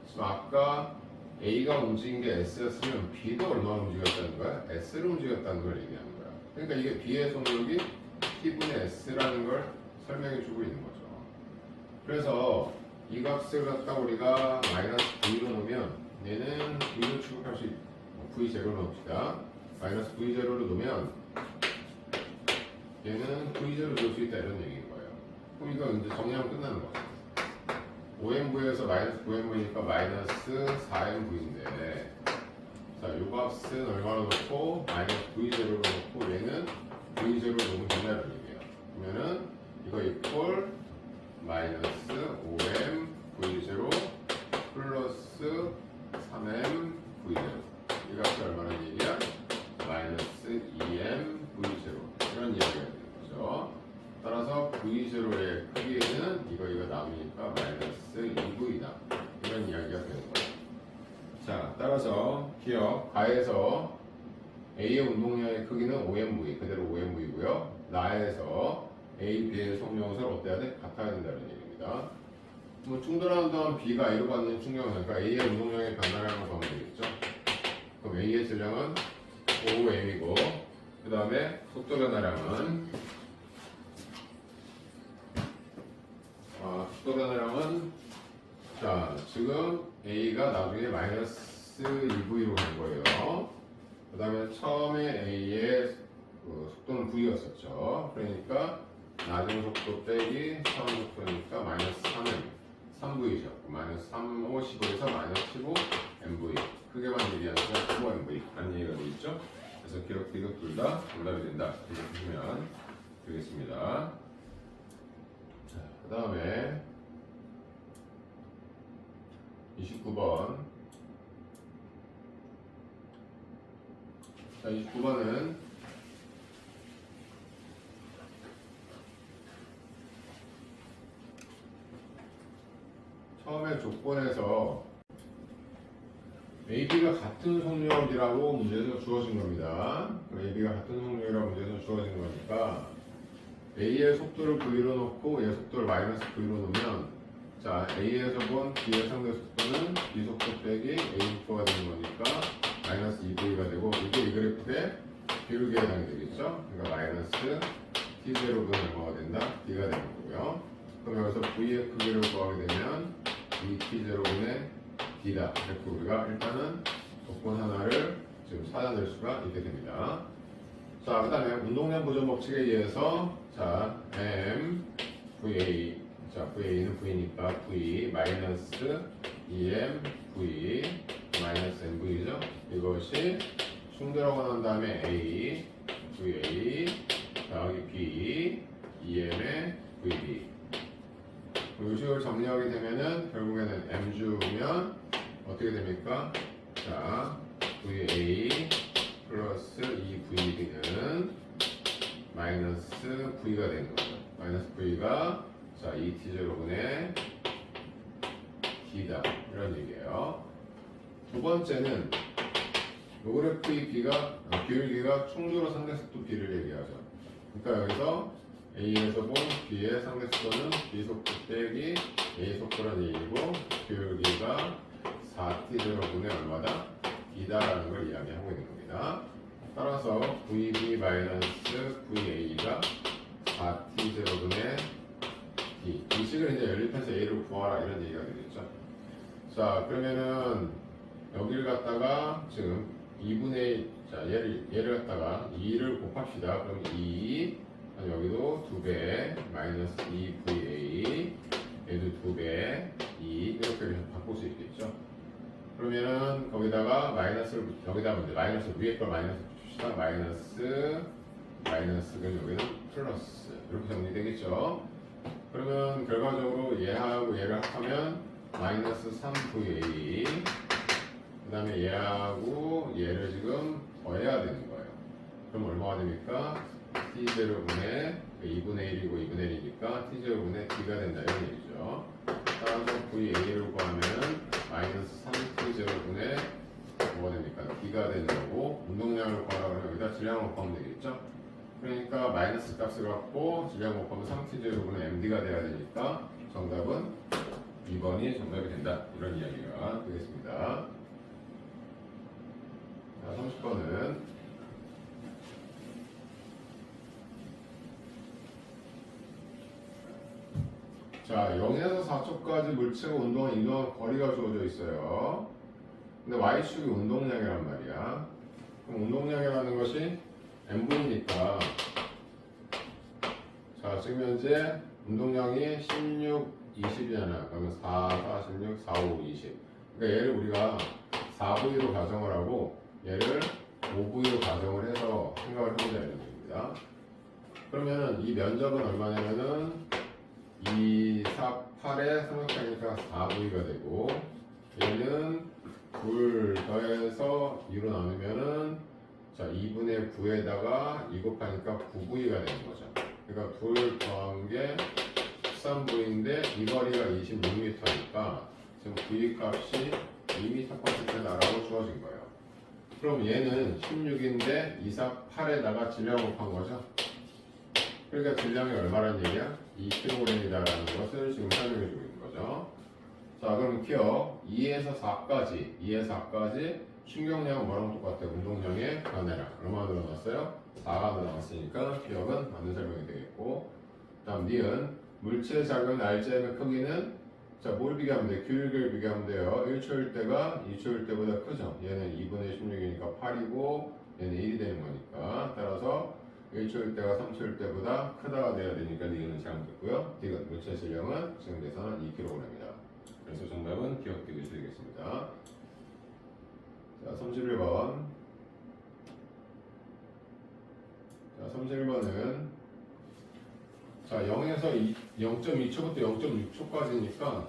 지금 아까 A가 움직인 게 S였으면 B도 얼마나 움직였다는 거야? S를 움직였다는 걸 얘기하는 거야. 그러니까 이게 B의 속력이 T분의 S라는 걸 설명해 주고 있는 거죠. 그래서 이 값을 갖다 우리가 마이너스 V로 놓으면 얘는 V로 취급할 수 있고, V0로 놓읍시다. 마이너스 V0로 놓으면 얘는 V0로 놓을 수 있다, 이런 얘기인 거예요. 그럼 이거 이제 정리하면 끝나는 거죠. 5nv에서 마이너스 9nv니까 마이너스 4nv인데, 자, 요 값은 얼마로 놓고 마이너스 v0로 놓고 얘는 v0로 놓으면 된다는 얘기예요. 그러면은 이거 이퀄 마이너스 5m v0 플러스 3m v0, 이 값이 얼마나 얘기야? 마이너스 2m v0, 이런 이야기가 되는 거죠. 따라서 v0의 크기는 이거 나오니까 마이너스 2v다, 이런 이야기가 되는 거예요. 자, 따라서 기억, 가에서 A의 운동량의 크기는 5mv, 그대로 5mv고요. 나에서 A, B의 속력은 어때야 돼? 같아야 된다는 얘기입니다. 뭐 충돌하는 동안 B가 A로 받는 충격은, 그러니까 A의 운동량의 변화량을 구하면 되겠죠. 그럼 A의 질량은 5m이고, 그 다음에 속도 변화량은 속도 변화량은, 자, 지금 A가 나중에 마이너스 2V로 간 거예요. 그 다음에 처음에 A의 속도는 V였었죠. 그러니까 낮은 속도 빼기 처음 속도니까 마이너스 3V죠. 마이너스 3, 5, 15에서 마이너스 15MV. 크게만 얘기하니까 15MV 라는 얘기가 되겠죠. 그래서 기록 둘 다 정답이 된다, 이렇게 보시면 되겠습니다. 자, 그 다음에 29번. 자, 29번은 처음에 조건에서 AB가 같은 속력이라고 문제에서 주어진 겁니다. AB가 같은 속력이라고 문제에서 주어진 거니까 A의 속도를 V로 놓고 얘 속도를 마이너스 V로 놓으면, 자, A에서 본 B의 상대 속도는 B 속도 빼기 A 속도가 되는 거니까 마이너스 2V가 되고, 이게 이 그래프의 비율계에 해당이 되겠죠. 그러니까 마이너스 T0분은 얼마가 된다? D가 되는 거고요. 그럼 여기서 V의 크기를 구하게 되면 2T0분의 D다, 이렇게 우리가 일단은 조건 하나를 지금 찾아낼 수가 있게 됩니다. 자, 그 다음에 운동량 보존 법칙에 의해서, 자, M, VA, 자, VA는 V니까 V 마이너스 2M, V 마이너스 MV죠. 이것이 충돌하고 난 다음에 A, VA, 여기 B, EM의 VB. 이 식을 정리하게 되면은 결국에는 M주면 어떻게 됩니까? 자, VA 플러스 2VB는 마이너스 V가 되는 거죠. 마이너스 V가, 자, 2T0분의 D다, 이런 얘기예요. 두 번째는 요 그래프의 비율기가 충돌로 상대속도 B를 얘기하죠. 그러니까 여기서 A에서 본 B의 상대수는 B 속도 빼기 A 속도는 A이고 교율기가 4T0분의 얼마다? 2다라는 걸 이야기하고 있는 겁니다. 따라서 VB-VA가 4T0분의 D. 이 식을 이제 연립해서 A를 구하라 이런 얘기가 되겠죠. 자, 그러면은 여기를 갖다가 지금 2분의 자 얘를 갖다가 2를 곱합시다. 그럼 2 여기도 2배 마이너스 2VA 얘도 2배 2 이렇게 바꿀 수 있겠죠. 그러면은 거기다가 마이너스를 여기다 먼저 마이너스 위에 걸 마이너스 붙입시다. 마이너스 그럼 여기는 플러스 이렇게 정리되겠죠. 그러면 결과적으로 얘하고 얘를 합하면 마이너스 3VA 그 다음에 얘하고 얘를 지금 더해야 되는 거예요. 그럼 얼마가 됩니까? T0분의 2분의 1이고 2분의 1이니까 T0분의 D가 된다 이런 얘기죠. 따라서 VA를 구하면 마이너스 3T0분의 뭐가 됩니까? D가 되는 거고 운동량을 구하라고 하면 여기다 질량을 곱하면 되겠죠. 그러니까 마이너스 값을 갖고 질량 곱하면 3T0분의 MD가 돼야 되니까 정답은 2번이 정답이 된다 이런 이야기가 되겠습니다. 자, 30번은 자, 0에서 4초까지 물체가 이동한 거리가 주어져 있어요. 근데 y축이 운동량이란 말이야. 그럼 운동량이라는 것이 m분이니까 자, 지금 현재 운동량이 16, 20이잖아. 그러면 4, 46, 4, 5, 20. 그러니까 얘를 우리가 4V로 가정을 하고 얘를 5V로 가정을 해서 생각을 해보자 이런 얘기입니다. 그러면 이 면적은 얼마냐면은 2, 4, 8에 삼각형이니까 4V가 되고 얘는 2 더해서 2로 나누면은 자 2분의 9에다가 2 곱하니까 9V가 되는 거죠. 그러니까 2 더한 게 13V인데 이 거리가 26m니까 지금 V 값이 2m/s라고 주어진 거예요. 그럼 얘는 16인데 2, 4, 8에다가 질량을 곱한 거죠. 그러니까 질량이 얼마라는 얘기야? 2kg이다라는 것을 지금 설명해 주고 있는 거죠. 자, 그럼 기억 2에서 4까지 충격량은 뭐랑 똑같아요? 운동량의 변해라. 얼마나 늘어났어요? 4가 늘어났으니까 기억은 맞는 설명이 되겠고, 다음 니은 물체의 작은 RGM의 크기는 자, 뭘 비교하면 돼? 교육을 비교하면 돼요. 1초일 때가 2초일 때보다 크죠. 얘는 2분의 16이니까 8이고 얘는 1이 되는 거니까 따라서 1초일 때가 3초일 때보다 크다가 돼야 되니까 니은은 잘못됐고요. 디귿 물체 질량은 지금 대선은 2kg입니다. 그래서 정답은 기억 디귿이 되겠습니다. 자, 31번. 자, 31번은 자, 0에서 0.2초부터 0.6초까지니까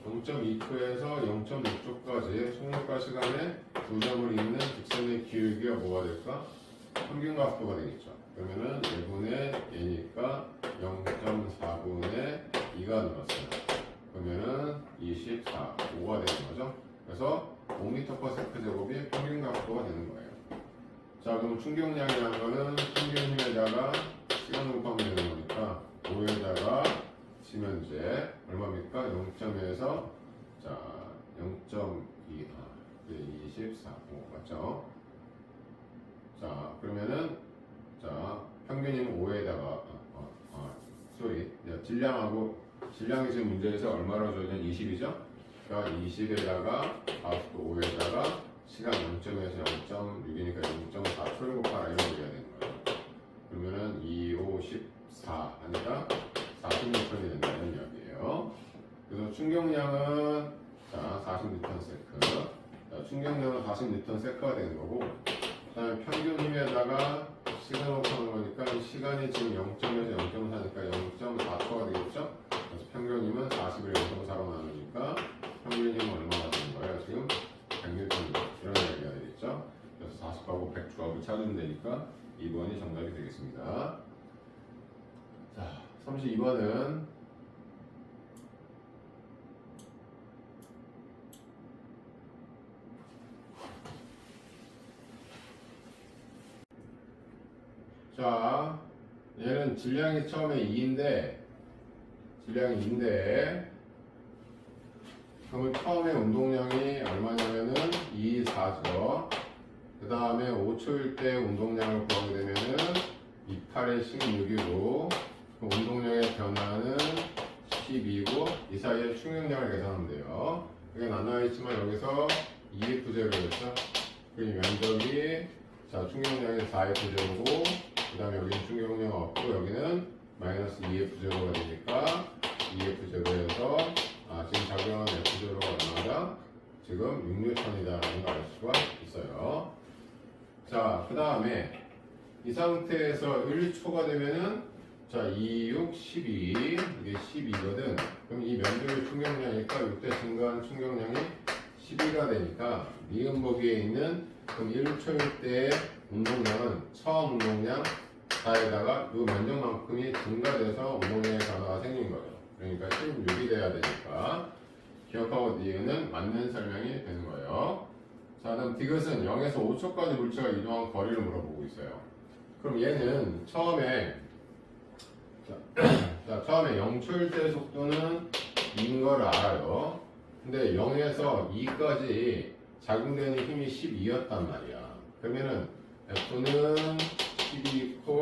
0.2초에서 0.6초까지 속력과 시간에 두 점을 잇는 직선의 기울기가 뭐가 될까? 평균각도가 되겠죠. 그러면은 1분의 얘니까 0.4분의 2가 늘었어요. 그러면은 24, 5가 되는 거죠. 그래서 5m/s제곱이 평균각도가 되는 거예요. 자, 그럼 충격량이라는 거는 평균 힘에다가 시간을 곱하면 되는 거니까 5에다가 지금 현재 얼마입니까? 0.1에서 자 0.2 24, 5 맞죠? 자, 그러면은 자 평균이면 5에다가 질량이 지금 문제에서 얼마로 줘있는 20이죠? 그러니까 20에다가 또 5에다가 시간 0.에서 0.6이니까 0.4초를 곱하라 이런 거 해야 되는 거예요. 그러면은 2, 5, 14 하니까 46톤이 된다는 이야기예요. 그래서 충격량은 자 40Nm. 자, 충격량은 40Nm가 되는 거고, 그다음에 평균 힘에다가 시간을 곱하는 거니까 시간이 지금 0.에서 0.4니까 0.4초가 되겠죠? 그래서 평균 힘은 40을 0.4로 나누니까 평균 힘은 얼마나 되는 거예요? 지금 100N 이런 이야기가 되겠죠? 그래서 40하고 100 조합을 찾으면 되니까 2번이 정답이 되겠습니다. 자, 32번은 자, 얘는 질량이 처음에 2인데 그러면 처음에 운동량이 얼마냐면은 2, 4죠. 그 다음에 5초일 때 운동량을 구하게 되면은 28에 16이고 운동량의 변화는 12고 이 사이에 충격량을 계산하면 돼요. 여기 나눠 있지만 여기서 2F제로였죠. 그리고 면적이 자 충격량이 4F제로고 그 다음에 여기는 충격량 없고 여기는 마이너스 2F제로가 되니까 2F제로에서 지금 작용하는 F제로가 얼마다? 지금 6N이다라는 걸 알 수가 있어요. 자, 그 다음에 이 상태에서 1초가 되면은 자, 2, 6, 12 이게 12거든. 그럼 이 면적의 충격량이니까 6대 증가한 충격량이 12가 되니까 니은 보기에 있는 그럼 1초일 때의 운동량은 처음 운동량 4에다가 이 면적만큼이 증가돼서 운동량의 변화가 생긴 거죠. 그러니까 16이 돼야 되니까 기억하고 니은은 맞는 설명이 되는 거예요. 자, 그럼 디귿은 0에서 5초까지 물체가 이동한 거리를 물어보고 있어요. 그럼 얘는 처음에 처음에 0초일 때 속도는 2인 걸 알아요. 근데 0에서 2까지 작용되는 힘이 12였단 말이야. 그러면은 F는 12 콜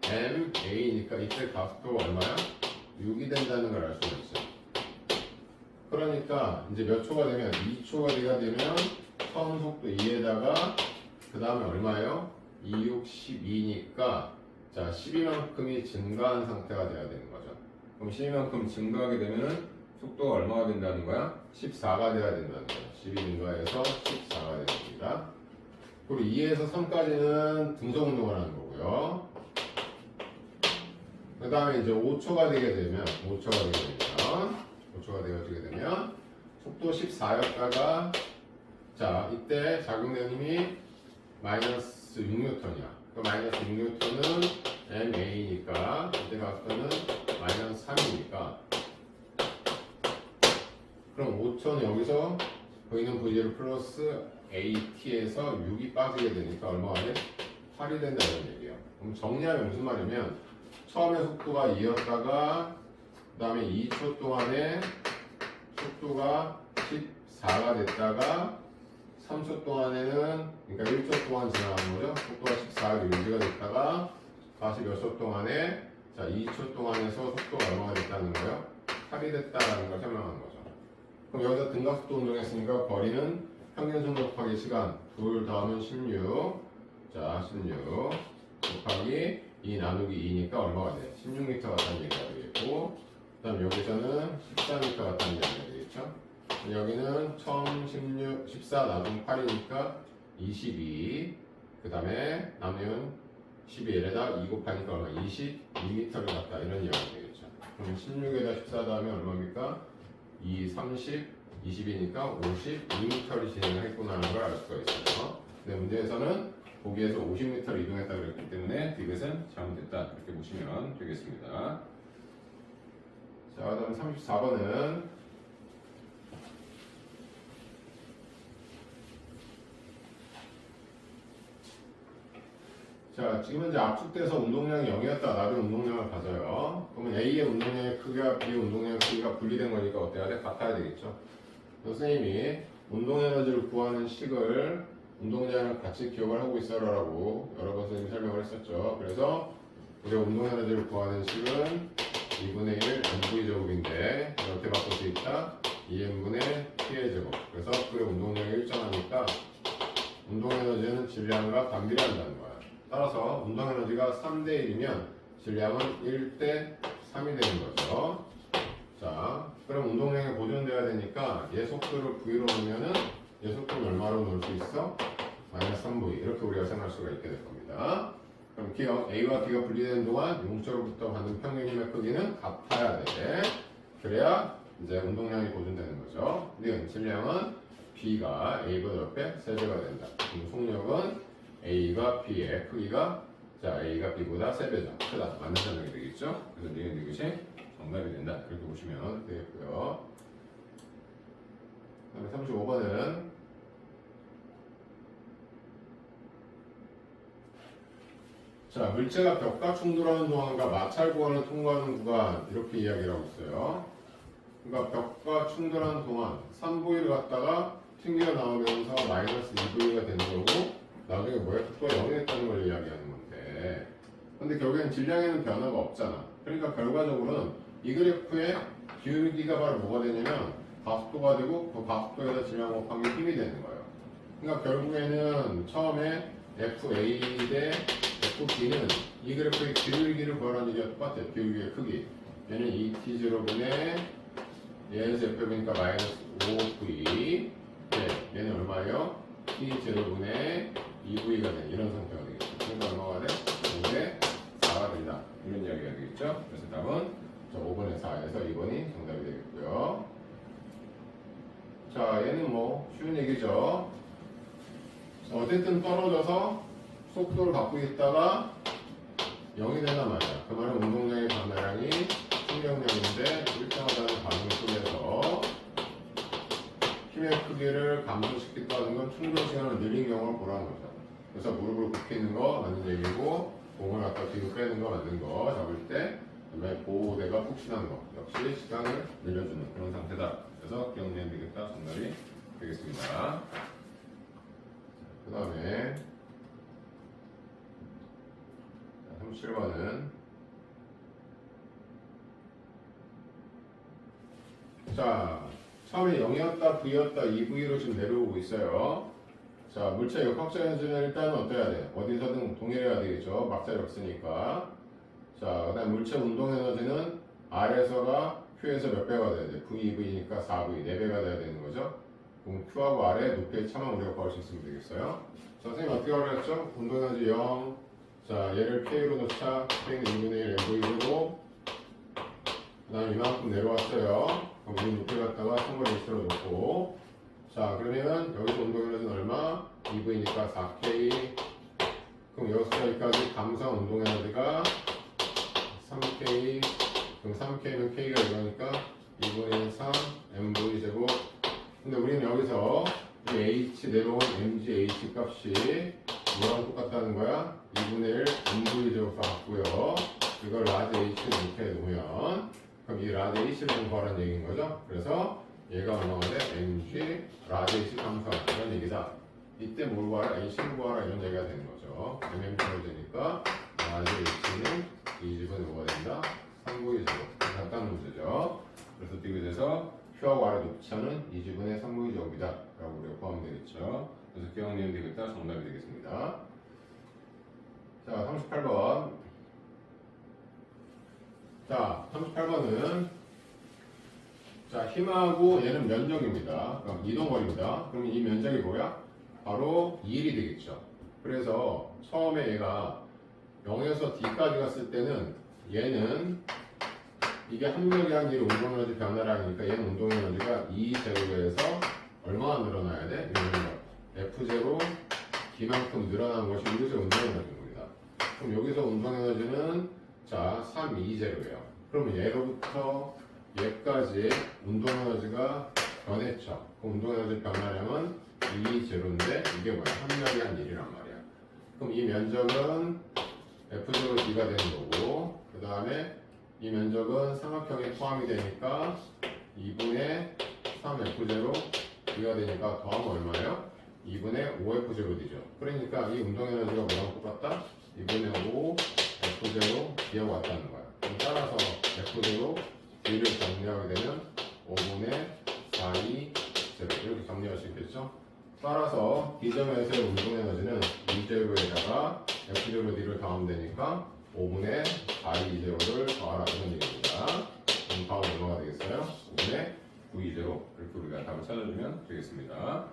M A니까 이때 가속도가 얼마야? 6이 된다는 걸 알 수가 있어요. 그러니까 이제 몇 초가 되면 2초가 되면 처음 속도 2에다가 그 다음에 얼마예요? 2, 6, 12니까 자 12만큼이 증가한 상태가 돼야 되는 거죠. 그럼 12만큼 증가하게 되면 속도가 얼마가 된다는 거야? 14가 돼야 된다는 거야. 12 증가해서 14가 됩니다. 그리고 2에서 3까지는 등속 운동을 하는 거고요. 그 다음에 이제 5초가 되게 되면 속도 14였다가 자 이때 작용되는 힘이 마이너스 6N이야. 그 마이너스 6N은 MA니까 이때 가속도는 마이너스 3이니까 그럼 5초는 여기서 보이는 V로 플러스 AT에서 6이 빠지게 되니까 얼마가 돼? 8이 된다는 얘기예요. 그럼 정리하면 무슨 말이냐면 처음에 속도가 2였다가 그 다음에 2초 동안에 속도가 14가 됐다가 3초 동안에는 그러니까 1초 동안 지나가는 거죠. 속도가 14가 유지가 됐다가 다시 몇 초 동안에 자 2초 동안에서 속도가 얼마가 됐다는 거예요? 8이 됐다라는 걸 설명하는 거죠. 그럼 여기서 등가속도 운동했으니까 거리는 평균 속도 곱하기 시간 둘 더하면 16 자 16 곱하기 2 나누기 2니까 얼마가 돼? 16m 같다는 얘기가 되겠고 그 다음 여기서는 14m 같다는 얘기가 되겠죠. 여기는 처음 16, 14 나누면 8이니까 22 그 다음에 나누면 11에다 2 곱하니까 얼마? 22m를 갖다 이런 이야기가 되겠죠. 그럼 16에다 14 더하면 얼마입니까? 2, 30, 20이니까 52m를 진행을 했구나라는 걸 알 수가 있어요. 근데 문제에서는 거기에서 50m를 이동했다 그랬기 때문에 디귿은 잘못됐다 이렇게 보시면 되겠습니다. 자, 그다음 34번은 자, 지금 이제 압축돼서 운동량이 0이었다. 나중에 운동량을 가져요. 그러면 A의 운동량의 크기와 B의 운동량의 크기가 분리된 거니까 어때야 돼? 같아야 되겠죠. 선생님이 운동에너지를 구하는 식을 운동량을 같이 기억을 하고 있어라라고 여러 번 선생님이 설명을 했었죠. 그래서 우리가 운동에너지를 구하는 식은 2분의 1 mv 제곱인데 어떻게 바꿀 수 있다? 2n분의 t의 제곱. 그래서 그의 운동량이 일정하니까 운동에너지는 질량과 반비례한다는 거야. 따라서 운동에너지가 3대 1이면 질량은 1대 3이 되는 거죠. 자, 그럼 운동량이 보존돼야 되니까 얘 속도를 V로 놓으면은 얘 속도를 얼마로 놓을 수 있어? 마이너스 3V. 이렇게 우리가 생각할 수가 있게 될 겁니다. 그럼 기억 A와 B가 분리되는 동안 용처로부터 받는 평균 힘의 크기는 같아야 돼. 그래야 이제 운동량이 보존되는 거죠. 근데 질량은 B가 A보다 옆에 3배가 된다. 그럼 속력은 A가 B의 크기가 자 A가 B보다 3배죠. 크다. 맞는 설명이 되겠죠. 그래서 이것이 정답이 된다. 그렇게 보시면 되겠고요. 그다음에 35번은 자 자, 물체가 벽과 충돌하는 동안과 마찰 구간을 통과하는 구간 이렇게 이야기를 하고 있어요. 그러니까 벽과 충돌하는 동안 3V를 갖다가 튕겨 나오면서 마이너스 2V가 되는 거고 나중에 뭐야? 속도가 0이 됐다는 걸 이야기하는 건데 근데 결국엔 질량에는 변화가 없잖아. 그러니까 결과적으로는 이 그래프의 기울기가 바로 뭐가 되냐면 가속도가 되고 그 가속도에다 질량 곱한 게 힘이 되는 거예요. 그러니까 결국에는 처음에 FA 대 FB는 이 그래프의 기울기를 구하라는 얘기가 똑같아요. 기울기의 크기. 얘는 2t0분의 얘에서 FB니까 마이너스 5v. 네, 얘는 얼마예요? t0분의 2v가 돼. 이런 상태가 되겠죠. 그러니까 얼마가 돼? 5의 4가 된다. 이런 이야기가 되겠죠. 그래서 답은 5분의 4에서 2번이 정답이 되겠고요. 자, 얘는 뭐 쉬운 얘기죠. 어쨌든 떨어져서 속도를 갖고 있다가 0이 된단 말이야. 그 말은 운동량의 반대량이 충격량인데 일정하다는 반응 속에서 힘의 크기를 감소시켰다는 건 충돌 시간을 늘린 경우를 보라는 거죠. 그래서 무릎을 굽히는 거 맞는 얘기고 공을 갖다 뒤로 빼는 거 맞는 거 잡을 때 그다음에 보호대가 푹신한 거 역시 시간을 늘려주는 그런 상태다. 그래서 기억내면 되겠다. 정답이 되겠습니다. 그 다음에 37번은 자 처음에 0이었다 V였다 2V로 지금 내려오고 있어요. 자 물체 역학적 에너지는 일단 어때야 돼? 어디서든 동일해야 되겠죠. 막자리 없으니까. 자 그다음 물체 운동 에너지는 R에서가 Q에서 몇 배가 돼야 돼? VV니까 4V 4배가 돼야 되는 거죠. 그럼 Q하고 R의 높이의 차만 우리가 구할 수 있으면 되겠어요. 자, 선생님 어떻게 하랬죠? 운동에너지 0. 자, 얘를 K로 놓자. K는 2분의 1 MV로. 그 다음에 이만큼 내려왔어요. 그럼 이 높이 갖다가 3분의 1로 놓고. 자, 그러면 여기서 운동에너지는 얼마? 2V니까 4K. 그럼 여기서 여기까지 감소한 운동에너지가 3K. 그럼 3K는 K가 이거니까 2분의 3 MV 제곱. 근데 우리는 여기서 이 H 내려온 MGH 값이 뭐랑 똑같다는 거야? 2분의 1 MV 제곱과 같고요. 이걸 라지 H를 이렇게 놓으면 그럼 이 라지 H를 구하라는 얘기인 거죠. 그래서 얘가 얼마가 돼? MG 라지 H 감소한 이런 얘기다. 이때 뭘 구하라? H를 구하라 이런 얘기가 되는 거죠. MMP로 되니까 라지 H는 이 집은 뭐가 된다? 3분의 제곱. 간단한 문제죠. 그래서 디귿에서 Q하고 R의 높이차는 2지분의 3분의 제곱이다 라고 우리가 구하면 되겠죠. 그래서 기억내면 되겠다. 정답이 되겠습니다. 자 38번. 자 38번은 자 힘하고 얘는 면적입니다. 그럼 이동거리입니다. 그럼 이 면적이 뭐야? 바로 2일이 되겠죠. 그래서 처음에 얘가 0에서 D까지 갔을 때는 얘는 이게 합력이한 일이 운동에너지 변화량이니까 얘는 운동에너지가 2제로에서 얼마나 늘어나야 돼? F0 D만큼 늘어난 것이 여기서 운동에너지입니다. 그럼 여기서 운동에너지는 자 3, 2제로예요. 그럼 얘로부터 얘까지 운동에너지가 변했죠. 그 운동에너지 변화량은 2제로인데 이게 뭐야? 합력이한 일이란 말이야. 그럼 이 면적은 F0 D가 되는 거고 그 다음에 이 면적은 삼각형에 포함이 되니까 2분의 3F0 D가 되니까 더하면 얼마예요? 2분의 5F0 D죠. 그러니까 이 운동에너지가 뭐랑 똑같다? 2분의 5 F0 D하고 같다는 거야. 그럼 따라서 F0 D를 정리하게 되면 5분의 4E 0 이렇게 정리할 수 있겠죠? 따라서 D점에서의 운동에너지는 2제로에다가 F0 D를 더하면 되니까 5분의 4E0를 더하라 이런 얘기입니다. 그럼 다음 얼마가 되겠어요? 5분의 9E0 이렇게 우리가 답을 찾아주면 되겠습니다.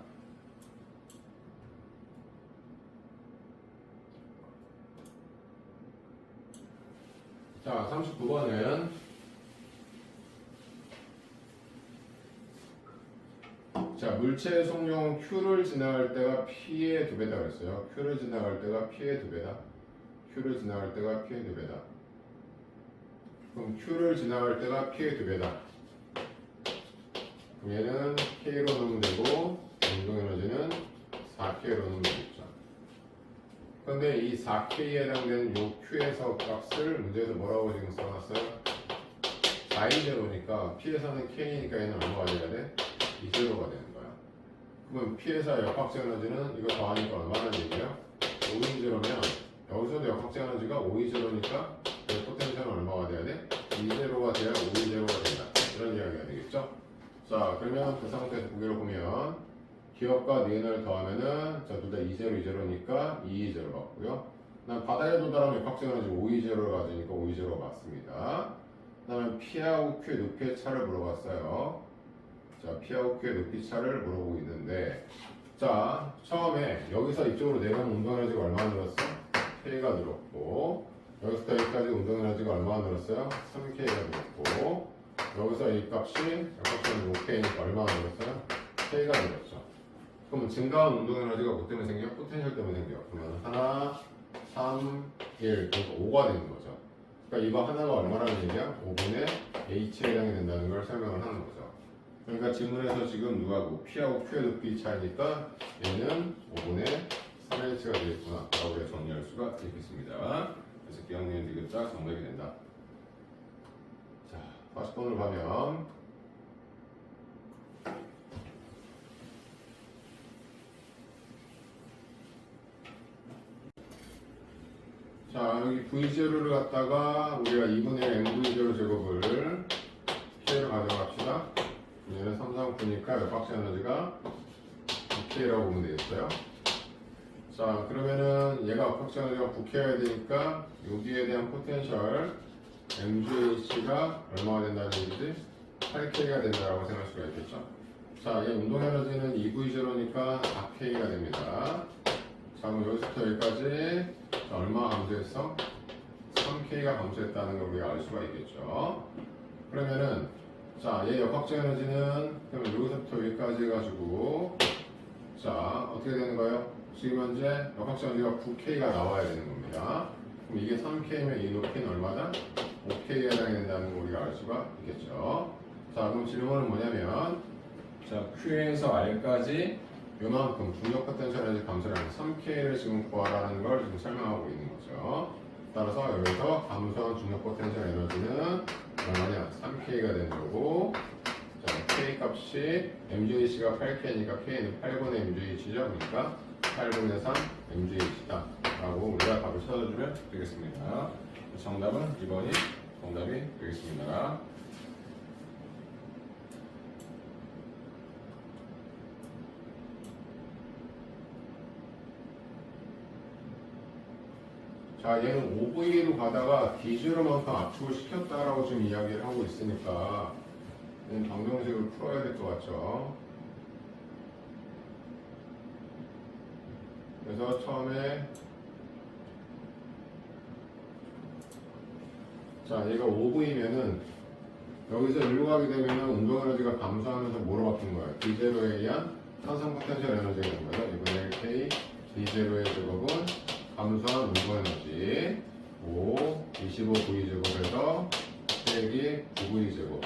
자 39번은 자 물체의 속력은 Q를 지나갈 때가 P의 2배다 그랬어요. Q를 지나갈 때가 P의 2배다. Q를 지나갈 때가 P의 2배다. 그럼 Q를 지나갈 때가 P의 2배다. 그럼 얘는 K로 넣으면 되고 운동에너지는 4K로 넣으면 되겠죠. 근데 이 4K에 해당되는 요 Q에서 값을 문제에서 뭐라고 지금 써놨어요? 420니까 P에서는 K니까 얘는 얼마가 돼야 돼? 20가 되는 거야. 그러면 P에서 역학적 에너지는 이거 더하니까 얼마나 얘기예요? 520면 여기서도 역학적 에너지가 520니까 이 포텐셜은 얼마가 돼야 돼? 20가 돼야 520가 된다. 이런 이야기가 되겠죠? 자, 그러면 그 상태에서 고개를 보면 기업과 니은을 더하면은 자, 둘 다 20니까 220 같고요. 그다음 바닥에 도달하면 역학적 에너지 520를 가지니까 520가 맞습니다. 그 다음에 P하고 Q의 높이의 차를 물어봤어요. 자, P하고 Q의 높이 차를 물어보고 있는데, 자, 처음에 여기서 이쪽으로 내려오면 운동 에너지가 얼마나 늘었어? K가 늘었고, 여기서부터 여기까지 운동 에너지가 얼마나 늘었어요? 3K가 늘었고, 여기서 이 값이 역학적으로 5K니까 얼마나 늘었어요? K가 늘었죠. 그러면 증가한 운동 에너지가 뭐 때문에 생겨? 포텐셜 때문에 생겨. 그러면 하나, 3, 1, 그러니까 5가 되는 거죠. 그러니까 이거 하나가 얼마라는 얘기야? 5분의 H에 해당이 된다는 걸 설명을 하는 거죠. 그러니까 질문에서 지금 누가 뭐 P하고 Q의 높이 차이니까 얘는 5분의 3H가 되겠구나 라고 우리가 정리할 수가 있겠습니다. 그래서 기억력은 디귿자 정답이 된다. 자, 40번으로 가면 자, 여기 V0를 갖다가 우리가 2분의 MV0 제곱을 K로 가져갑시다. 얘는 삼성분이니까 역학적 에너지가 K라고 보면 되겠어요. 자, 그러면은 얘가 역학적 에너지가 9K여야 되니까 여기에 대한 포텐셜 MGH가 얼마가 된다는 얘기지? 8K가 된다라고 생각할 수가 있겠죠. 자, 얘 운동 에너지는 2V0니까 4K가 됩니다. 자, 그럼 여기서부터 여기까지 자, 얼마 감소했어? 3K가 감소했다는 걸 우리가 알 수가 있겠죠. 그러면은 자, 얘 역학적 에너지는 그러면 여기서부터 여기까지 해가지고 자, 어떻게 되는 거예요? 지금 현재 역학적 에너지가 9K가 나와야 되는 겁니다. 그럼 이게 3K면 이 높이는 얼마다? 5K에 해당이 된다는 걸 우리가 알 수가 있겠죠. 자, 그럼 질문은 뭐냐면 자, Q에서 R까지 요만큼 중력 포텐셜 에너지 감소량 3K를 지금 구하라는 걸 지금 설명하고 있는 거죠. 따라서 여기서 감소한 중력 포텐셜 에너지는 얼마냐? 3K가 되는 거고, 자, K 값이 MGH가 8K니까 K는 8분의 MGH죠. 그러니까 8분의 3 MGH다. 라고 우리가 답을 찾아주면 되겠습니다. 정답은 2번이 정답이 되겠습니다. 자, 얘는 OV로 가다가 D0만큼 압축을 시켰다라고 지금 이야기를 하고 있으니까 얘는 방정식을 풀어야 될 것 같죠. 그래서 처음에 자, 얘가 OV면은 여기서 일로 가게 되면 운동 에너지가 감소하면서 뭐로 바뀐 거예요? D0에 의한 산성 포텐셜 에너지가 되는 거죠. 이번에 K D0의 제곱은 감소한 운동 에너지 5, 25V 제곱에서 빼기 9V 제곱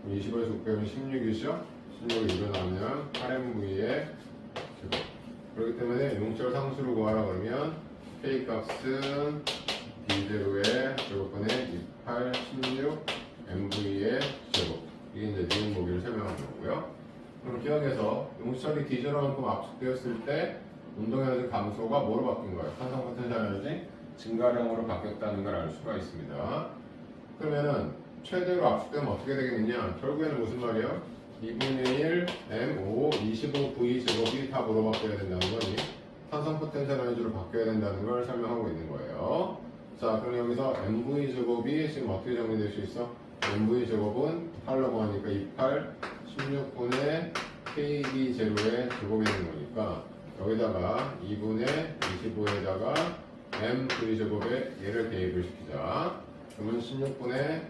25에서 6 빼면 16이죠? 16이 일어나면 8MV의 제곱. 그렇기 때문에 용철 상수를 구하라 그러면 K 값은 D0의 제곱분의 28, 16 MV의 제곱. 이게 이제 니은 보기를 설명하는 거고요. 그럼 기억해서 용철이 D0만큼 압축되었을 때 운동 에너지 감소가 뭐로 바뀐 거예요? 산성 포텐셜 에너지 증가량으로 바뀌었다는 걸 알 수가 있습니다. 그러면은 최대로 압축되면 어떻게 되겠느냐? 결국에는 무슨 말이에요? 2분의 1 M5 25V 제곱이 다 뭐로 바뀌어야 된다는 거니? 산성 포텐셜 에너지로 바뀌어야 된다는 걸 설명하고 있는 거예요. 자, 그럼 여기서 MV 제곱이 지금 어떻게 정리될 수 있어? MV 제곱은 8라고 하니까 28 16분의 KD 제로의 제곱이 되는 거니까 여기다가 2분의 25에다가 MV 제곱에 얘를 대입을 시키자. 그러면 16분의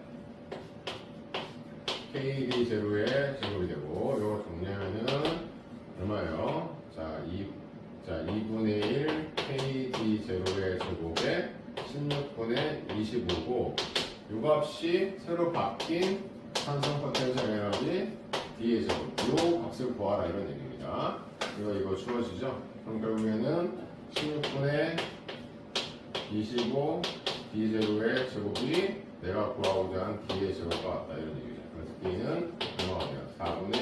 KD 제로의 제곱이 되고, 이거 정리하면은 얼마예요? 자, 2분의 1 KD 제로의 제곱에 16분의 25고, 이 값이 새로 바뀐 산성 포텐셜 에너지 D의 제곱. 이 값을 구하라 이런 얘기입니다. 이거 주어지죠? 그럼 결국에는 16분의 25 d0의 제곱이 내가 구하고자 한 d의 제곱과 같다 이런 얘기죠. 그래서 d는 얼마가 돼요? 4분의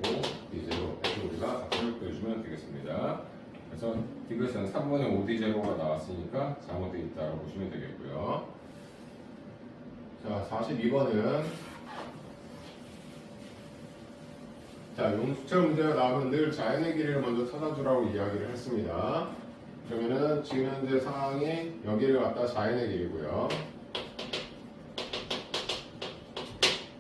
5 d0 이렇게 우리가 답을 보여주면 되겠습니다. 그래서 이것은 3분의 5 d0가 나왔으니까 잘못되어 있다고 보시면 되겠고요. 자, 42번은 자, 용수철 문제가 나오면 늘 자연의 길이를 먼저 찾아주라고 이야기를 했습니다. 그러면은 지금 현재 상황이 여기를 갖다 자연의 길이고요.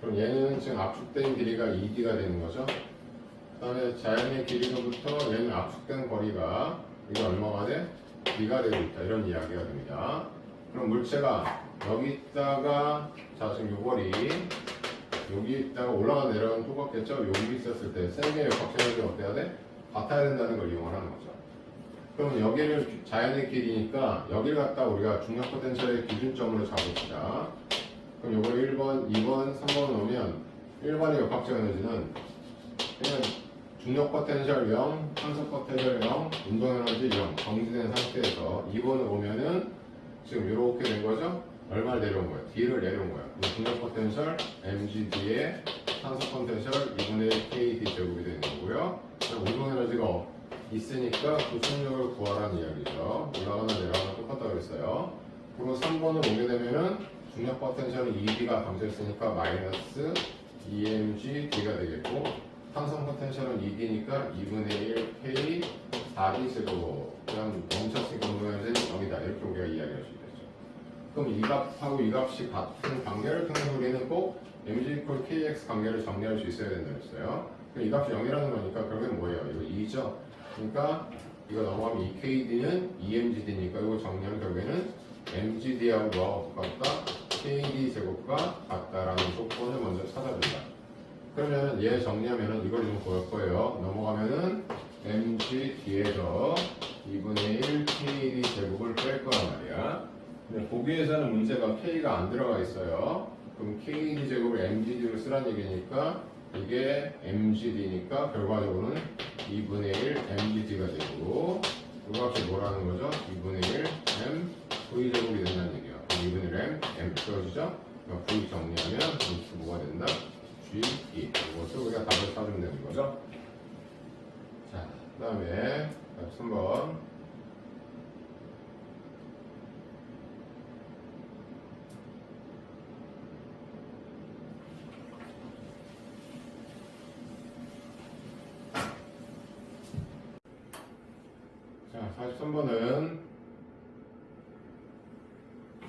그럼 얘는 지금 압축된 길이가 2d가 되는 거죠. 그 다음에 자연의 길이로부터 얘는 압축된 거리가 이게 얼마가 돼? d가 되고 있다 이런 이야기가 됩니다. 그럼 물체가 여기 있다가 자 지금 요 거리 여기 있다가 올라가 내려가면 똑같겠죠? 여기 있었을 때 세 개의 역학점이 어때야 돼? 같아야 된다는 걸 이용을 하는 거죠. 그러면 여기를 자연의 길이니까 여기를 갖다 우리가 중력 포텐셜의 기준점으로 잡읍시다. 그럼 요걸 1번, 2번, 3번 오면 1번의 역학적 에너지는 그냥 중력 포텐셜 0, 탄소 포텐셜 0, 운동 에너지 0 정지된 상태에서 2번을 오면은 지금 이렇게 된 거죠? 얼마를 내려온 거예요? D를 내려온 거예요. 중력 포텐셜 mgd에 탄소 포텐셜 2분의 kd 제곱이 되는 거고요. 운동 에너지가 있으니까 그 속력을 구하라는 이야기죠. 올라가나 내려가나 똑같다 그랬어요. 그리고 3번을 오게 되면은 중력 포텐셜은 2d가 감소했으니까 마이너스 2mgd가 되겠고 탄성 포텐셜은 2d니까 2분의 1 k 4d 제곱 그냥 멈췄으니까 운동 에너지는 0이다 이렇게 우리가 이야기할 수 있겠죠. 그럼 이 값하고 이 값이 같은 관계를 통해서 우리는 꼭 mg equal kx 관계를 정리할 수 있어야 된다고 했어요. 그럼 이 값이 0이라는 거니까 결국엔 뭐예요? 이거 2죠. 그러니까 이거 넘어가면 2kd는 2mgd니까 이거 정리하면 결국에는 mgd하고 뭐하고 똑같다? kd 제곱과 같다라는 조건을 먼저 찾아준다. 그러면 얘 정리하면은 이걸 좀 구할 거예요. 넘어가면은 mgd에서 2분의 1 kd 제곱을 뺄 거란 말이야. 근데 보기에서는 문제가 k가 안 들어가 있어요. 그럼 kd 제곱을 mgd로 쓰란 얘기니까 이게 mgd니까 결과적으로는 2분의 1 mgd가 되고 이 값이 뭐라는 거죠? 2분의 1 m v 제곱이 된다는 얘기예요. 2분의 1 m 쓰여지죠? v 정리하면 이렇게 뭐가 된다? g, e 이것을 우리가 답을 찾으면 되는 거죠. 자, 그 다음에 3번 자, 43번은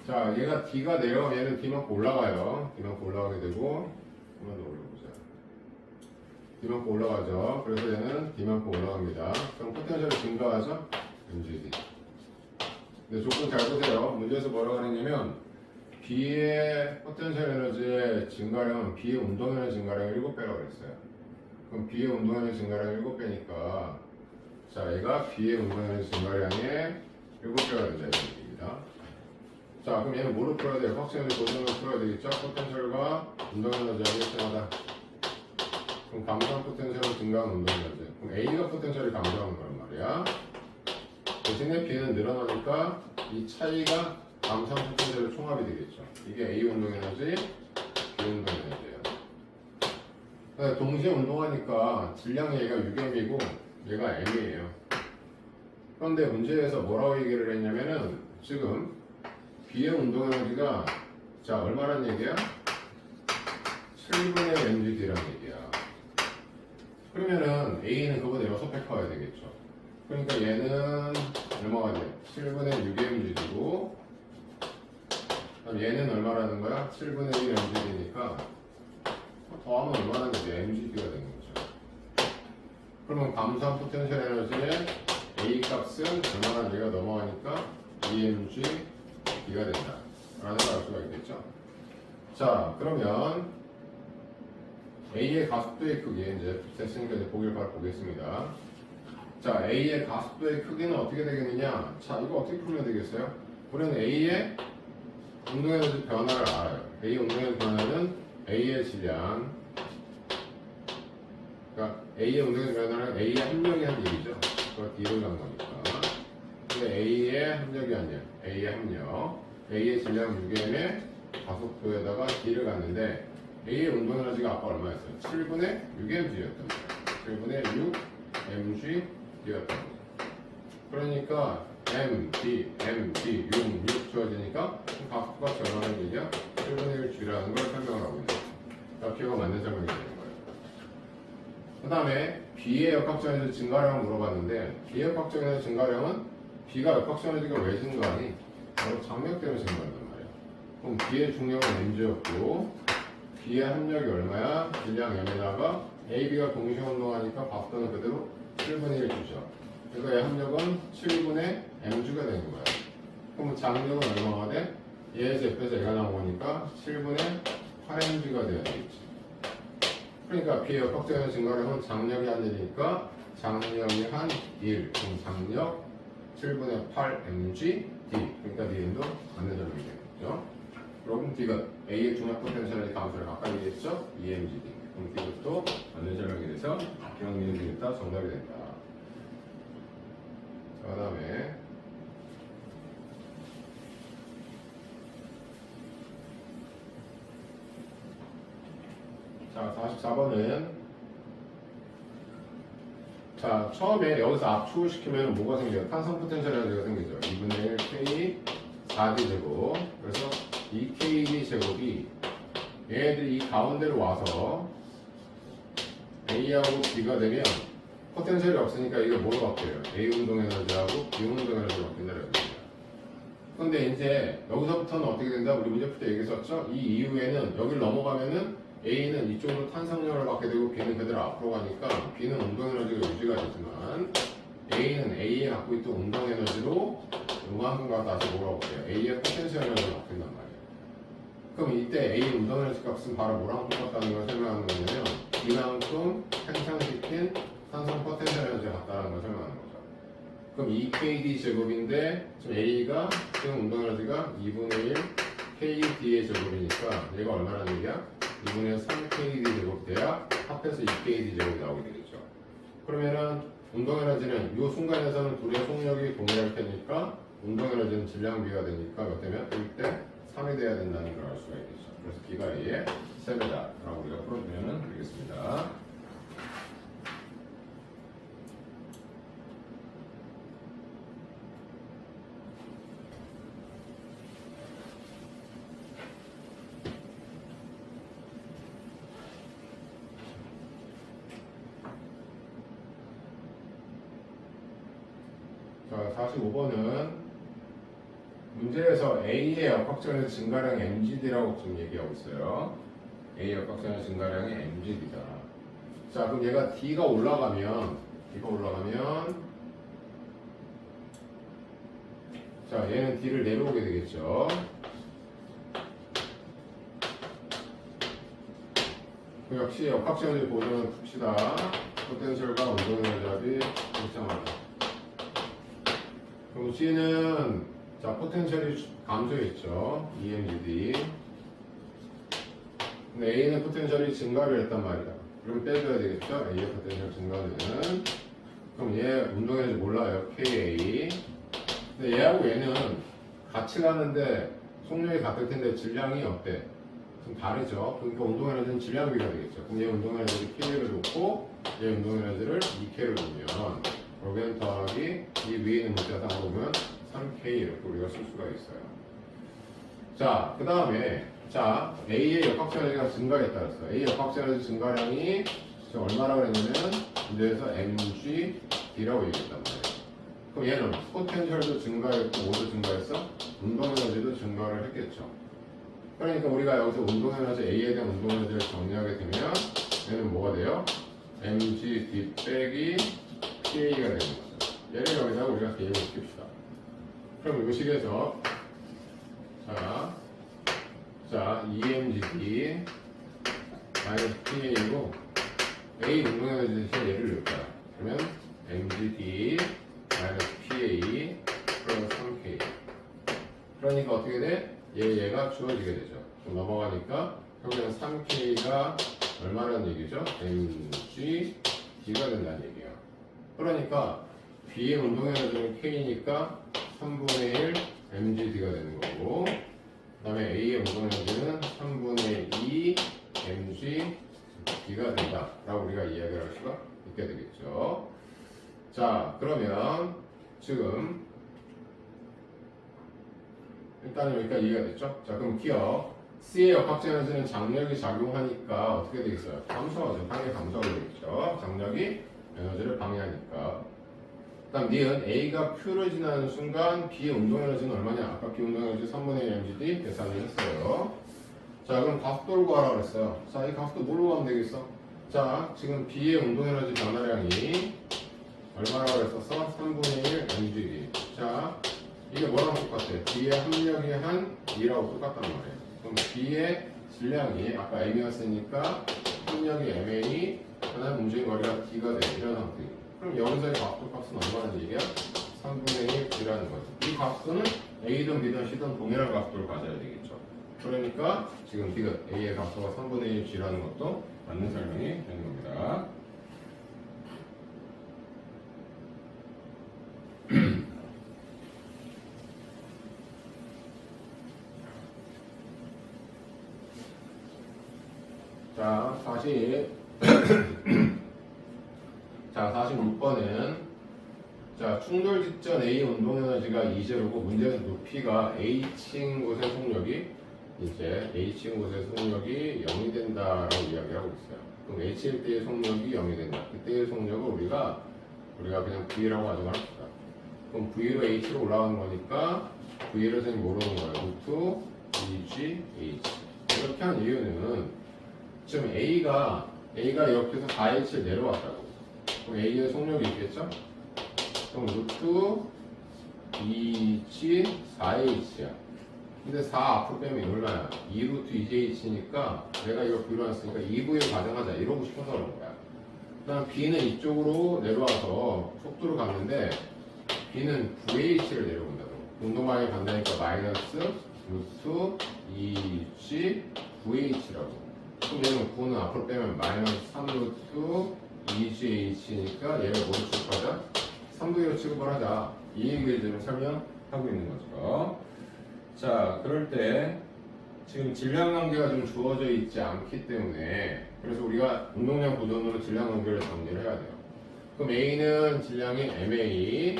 자, 얘가 D가 내려가면 얘는 D만큼 올라가요. D만큼 올라가게 되고 한번 더 올려보자. D만큼 올라가죠. 그래서 얘는 D만큼 올라갑니다. 그럼 포텐셜이 증가하죠? mgd. 근데 조건 잘 보세요. 문제에서 뭐라고 그랬냐면 B의 포텐셜 에너지의 증가량은 B의 운동 에너지 증가량 7배라고 그랬어요. 그럼 B의 운동 에너지 증가량 7배니까 자, 얘가 B의 운동 에너지 증가량의 7배가 된다 이런 얘기입니다. 자, 그럼 얘는 뭐를 풀어야 돼요? 확실하게 고정을 풀어야 되겠죠? 포텐셜과 운동 에너지가 일정하다. 그럼 감소한 포텐셜은 증가한 운동 에너지. 그럼 A가 포텐셜이 감소하는 거란 말이야. 대신에 B는 늘어나니까 이 차이가 감소한 포텐셜의 총합이 되겠죠. 이게 A 운동 에너지, B 운동 에너지예요. 동시에 운동하니까 질량이 얘가 6m이고 얘가 m이에요. 그런데 문제에서 뭐라고 얘기를 했냐면은 지금 B의 운동 에너지가 자 얼마란 얘기야? 7분의 mgd란 얘기야. 그러면은 A는 그보다 6배 커야 되겠죠. 그러니까 얘는 얼마가 돼? 7분의 6mgd고 그럼 얘는 얼마라는 거야? 7분의 1 mgd니까 더하면 얼마나 되지? mgd가 되는 거죠. 그러면 감소한 포텐셜 에너지의 A 값은 얼마나 얘가 넘어가니까 2mgd가 된다 라는 걸 알 수가 있겠죠. 자, 그러면 A의 가속도의 크기 이제 됐으니까 이제 보기를 바로 보겠습니다. 자, A의 가속도의 크기는 어떻게 되겠느냐? 자, 이거 어떻게 풀면 되겠어요? 우리는 A의 운동에너지 변화를 알아요. A 운동에너지 변화는 A의 질량, 그러니까 A의 운동에너지 변화는 A의 합력이 한 얘기죠. 그걸 D로 간 거니까. 근데 A의 합력이 아니야. A의 합력. A의 질량 6m의 가속도에다가 D를 갔는데 A의 운동 에너지가 아까 얼마였어요? 7분의 6mg였단 말이야. 7분의 6 mg였단 말이야. 그러니까 mg, 6 주어지니까 가속도가 얼마나 얘기야? 7분의 1 g라는 걸 설명을 하고 있는 거야. 그러니까 Q가 맞는 설명이 되는 거예요. 그 다음에 B의 역학적 에너지 증가량을 물어봤는데 B의 역학적 에너지 증가량은 B가 역학적 에너지가 왜 증가하니? 바로 장력 때문에 증가한단 말이야. 그럼 B의 중력은 mg였고 B의 합력이 얼마야? 질량 m에다가 AB가 동시에 운동하니까 각도는 그대로 7분의 1 주죠. 그러니까 의 합력은 7분의 mg가 되는 거야. 그럼 장력은 얼마가 돼? 얘에서 옆에서 얘가 나오니까 7분의 8mg가 돼야 되겠지. 그러니까 B의 역학적 에너지 증가량은 장력이 한 1이니까 장력이 한 1, 그럼 장력 7분의 8 mg D. 그러니까 D도 맞는 점이 되겠죠. 그럼 D가 A의 중력 포텐셜의 감소를 아까 얘기했죠? EMGD. 그럼 D도 맞는 설명이 돼서 기억력이 되겠다. 정답이 된다. 자, 그 다음에 자, 44번은 자, 처음에 여기서 압축을 시키면 뭐가 생겨요? 탄성 포텐셜 에너지가 생기죠. 2분의 1 K 4D 제곱. 그래서 2KD 제곱이 얘네들이 이 가운데로 와서 A하고 B가 되면 포텐셜이 없으니까 이게 뭐로 바뀌어요? A 운동 에너지하고 B 운동 에너지로 바뀐다는 얘기입니다. 근데 이제 여기서부터는 어떻게 된다? 우리 문제풀 때 얘기했었죠? 이 이후에는 여기를 넘어가면은 A는 이쪽으로 탄성력을 받게 되고 B는 그대로 앞으로 가니까 B는 운동 에너지가 유지가 되지만 A는 A에 갖고 있던 운동 에너지로 요만큼과 다시 뭐라고 볼게요? A의 포텐셜 에너지가 바뀐단 말이에요. 그럼 이때 A 운동 에너지 값은 바로 뭐랑 똑같다는 걸 설명하는 거냐면 이만큼 생산시킨 탄성 포텐셜 에너지가 같다는 걸 설명하는 거죠. 그럼 2KD 제곱인데 지금 A가 지금 운동 에너지가 2분의 1 KD의 제곱이니까 얘가 얼마라는 얘기야? 2분의 3KD 제곱 돼야 합해서 2KD 제곱이 나오게 되겠죠. 그러면은 운동 에너지는 이 순간에서는 둘의 속력이 동일할 테니까 운동 에너지는 질량 비가 되니까 몇 대면 1대 3이 돼야 된다는 걸 알 수가 있겠죠. 그래서 B가 A의 3배다라고 우리가 풀어주면 되겠습니다. 자, 45번은 문제에서 A의 역학적 증가량이 mgd라고 지금 얘기하고 있어요. A의 역학적 증가량이 mgd다. 자, 그럼 얘가 D가 올라가면 자, 얘는 D를 내려오게 되겠죠. 그 역시 역학적 에너지 보존을 풉시다. 포텐셜과 운동 에너지 합이 일정하다. 그럼 C는 자 포텐셜이 감소했죠. EMGD. 근데 A는 포텐셜이 증가를 했단 말이다. 그럼 빼줘야 되겠죠. A의 포텐셜 증가는. 그럼 얘 운동 에너지 몰라요. KA. 근데 얘하고 얘는 같이 가는데 속력이 같을 텐데 질량이 어때? 좀 다르죠. 그러니까 운동 에너지는 질량비가 되겠죠. 그럼 얘 운동 에너지 K를 놓고 얘 운동 에너지를 2K를 놓으면 여기는 더하기 이 위에 있는 문자상으로 보면 3K 이렇게 우리가 쓸 수가 있어요. 자, 그 다음에 자 A의 역학적 에너지가 증가했다 그랬어요. A의 역학적 에너지 증가량이 얼마라고 그랬냐면 문제에서 mgd라고 얘기했단 말이에요. 그럼 얘는 포텐셜도 증가했고 뭐도 증가했어? 운동 에너지도 증가를 했겠죠. 그러니까 우리가 여기서 운동 에너지 A에 대한 운동 에너지를 정리하게 되면 얘는 뭐가 돼요? mgd 빼기 PA가 되는 거죠. 얘를 여기다가 우리가 대입을 시킵시다. 그럼 이 식에서 자 EMGD 마이너스 PA이고 A 운동 에너지 대신 얘를 넣을까? 그러면 MGD 마이너스 PA 플러스 3K. 그러니까 어떻게 돼? 얘가 주어지게 되죠. 좀 넘어가니까 결국엔 3K가 얼마라는 얘기죠? MGD가 된다는 얘기예요. 그러니까 B의 운동 에너지는 K니까 3분의 1 mgd가 되는 거고, 그 다음에 A의 운동 에너지는 3분의 2 mgd가 된다 라고 우리가 이야기를 할 수가 있게 되겠죠. 자, 그러면 지금 일단 여기까지 이해가 됐죠? 자, 그럼 기억 C의 역학적 에너지는 장력이 작용하니까 어떻게 되겠어요? 감소하죠. 당연히 감소하게 되겠죠. 장력이 에너지를 방해하니까. 다음 니은 A가 Q를 지나는 순간 B의 운동 에너지는 얼마냐? 아까 B 운동 에너지 3분의 1 mgd 계산을 했어요. 자, 그럼 가속도를 구하라고 그랬어요. 자, 이 가속도 뭘로 가면 되겠어? 자, 지금 B의 운동 에너지 변화량이 얼마라고 했었어? 3분의 1 mgd. 자, 이게 뭐랑 똑같아? B의 합력이 한 2라고 똑같단 말이에요. 그럼 B의 질량이 아까 M이었으니까 합력이 MA, 하나는 움직임 거리가 D가 돼. 이런 상태. 그럼 여기서의 각도 값은 얼마나 얘기야? 3분의 1 D라는 거죠. 이 각도는 A든 B든 C든 동일한 각도를 가져야 되겠죠. 그러니까 지금 디귿 A의 각도가 3분의 1 G라는 것도 맞는 설명이 되는 겁니다. 자, 46번은 자, 충돌 직전 A 운동 에너지가 2제로고 문제는 높이가 H인 곳의 속력이 이제 H인 곳의 속력이 0이 된다라고 이야기하고 있어요. 그럼 H일 때의 속력이 0이 된다. 그때의 속력을 우리가 그냥 V라고 가정합시다. 그럼 V로 H로 올라가는 거니까 V를 선생님 모르는 거예요. 루트 2G H. 이렇게 한 이유는 지금 A가 이렇게 해서 4H를 내려왔다고. 그럼 A의 속력이 있겠죠? 그럼 루트 2G 4H야. 근데 4 앞으로 빼면 얼마야? 2루트 2JH니까 내가 이거 V로 놨으니까 2V를 가정하자. 이러고 싶어서 그런 거야. 그 다음 B는 이쪽으로 내려와서 속도를 갔는데 B는 9H를 내려온다고. 운동방향이 간다니까 마이너스 루트 2G 9H라고. 그럼 얘는 9는 앞으로 빼면 마이너스 3루트 2GH니까 얘를 뭐로 취급하자? 3V로 취급을 하자. 이 얘기를 지금 설명하고 있는 거죠. 자, 그럴 때 지금 질량 관계가 좀 주어져 있지 않기 때문에 그래서 우리가 운동량 보존으로 질량 관계를 정리를 해야 돼요. 그럼 A는 질량이 MA,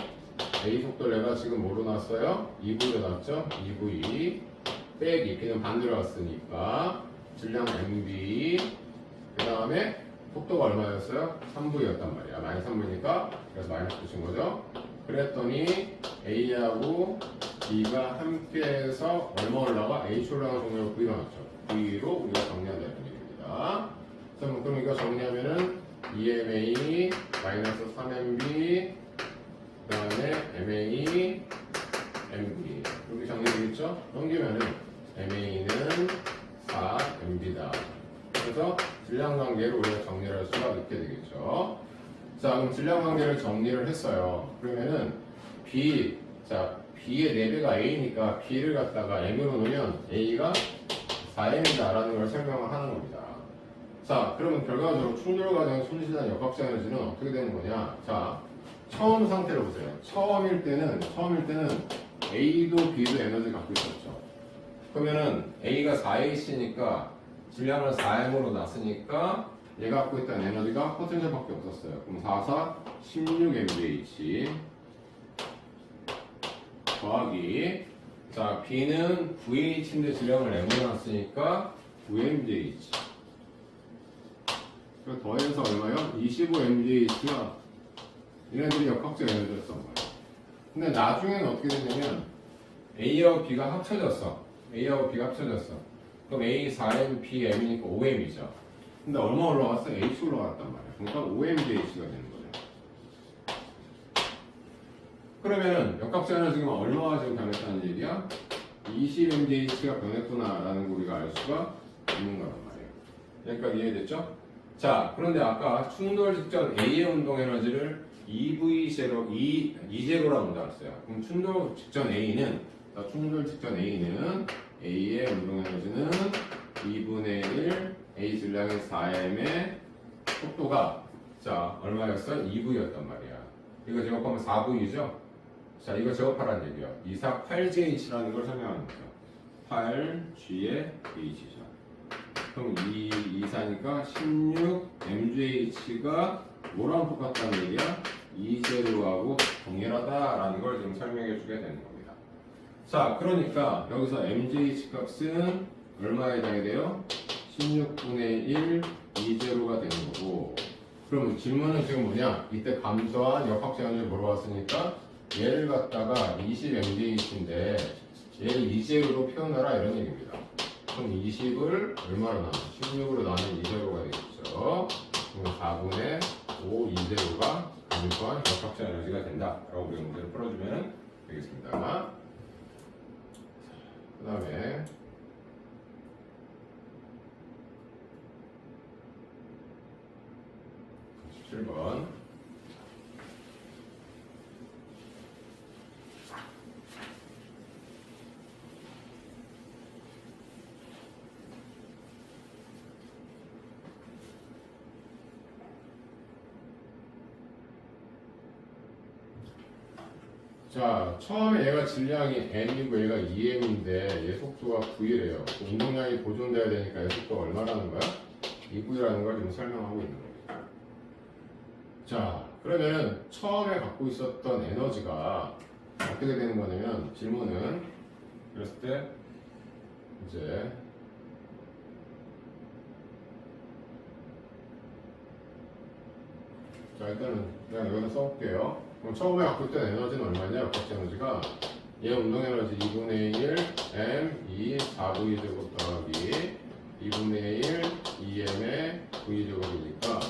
A 속도를 내가 지금 뭐로 놨어요? 2V로 놨죠? 2V 빼기 B는 반대로 왔으니까 질량 MB 그 다음에 속도가 얼마였어요? 3V였단 말이야. 마이너스 3V니까 그래서 마이너스 붙인 거죠. 그랬더니 A하고 B가 함께해서 얼마 올라가? H 올라가는 속력을 V로 놨죠. V로 우리가 정리한다는 얘기입니다. 그럼 이거 정리하면은 EMA 마이너스 3MB 그 다음에 MA MB 이렇게 정리되겠죠? 넘기면은 MA는 4MB다. 그래서 질량 관계를 우리가 정리를 할 수가 있게 되겠죠. 자, 그럼 질량 관계를 정리를 했어요. 그러면은 B의 4배가 A니까 B를 갖다가 M으로 놓으면 A가 4M이다라는 걸 설명을 하는 겁니다. 자, 그러면 결과적으로 충돌 과정에 손실한 역학적 에너지는 어떻게 되는 거냐? 자, 처음 상태를 보세요. 처음일 때는 A도 B도 에너지를 갖고 있었죠. 그러면은 A가 4H니까 질량을 4M으로 놨으니까 얘가 갖고 있던 에너지가 포텐셜밖에 없었어요. 그럼 4, 16 mgh 더하기 자 B는 9H인데 질량을 M으로 놨으니까 9mgh 더해서 얼마요? 25 mgh가 얘네들이 역학적 에너지였단 말이에요. 근데 나중에는 어떻게 됐냐면 A하고 B가 합쳐졌어. 그럼 A 4M, B M이니까 5M이죠. 근데 얼마 올라갔어? H 올라갔단 말이야. 그러니까 5mgh가 되는 거죠. 그러면 역학적 에너지가 얼마가 지금 변했다는 얘기야? 20mgh가 변했구나라는 거 우리가 알 수가 있는 거란 말이에요. 여기까지 이해됐죠? 자, 그런데 아까 충돌 직전 A의 운동 에너지를 2제로라고 본다고 했어요. 그럼 충돌 직전 A는 A의 운동 에너지는 2분의 1 A 질량의 4M의 속도가 자 얼마였어? 2V였단 말이야. 이거 제곱하면 4V죠? 자, 이거 제곱하라는 얘기야. 248JH라는 걸 설명하는 거죠. 8G의 H죠. 그럼 24니까 16MJH가 뭐랑 똑같다는 얘기야? 2제곱하고 동일하다라는 걸 지금 설명해 주게 되는 겁니다. 자, 그러니까 여기서 MJH 값은 얼마에 해당이 돼요? 16분의 1 2제로가 되는 거고, 그럼 질문은 지금 뭐냐? 이때 감소한 역학제한을 물어봤으니까 얘를 갖다가 20MJH인데 얘를 2제로로 표현하라 이런 얘기입니다. 그럼 20을 얼마로 나눠? 16으로 나누면 2제로가 되겠죠. 그럼 4분의 5 2제로가 감소한 역학제한 에너지가 된다 라고 우리가 문제를 풀어주면 되겠습니다. 그 다음에 17번. 자, 처음에 얘가 질량이 m이고 얘가 2m인데 얘 속도가 v래요. 운동량이 보존돼야 되니까 얘 속도가 얼마라는 거야? 2v라는 걸 지금 설명하고 있는 겁니다. 자, 그러면 처음에 갖고 있었던 에너지가 어떻게 되는 거냐면, 질문은 그랬을 때 이제 자, 일단은 그냥 여기다 써볼게요. 그럼 처음에 갖고 있던 에너지는 얼마냐? 역학적 에너지가 얘 운동 에너지 2분의 1 m 2 4v 제곱 더하기 2분의 1 2m의 v 제곱이니까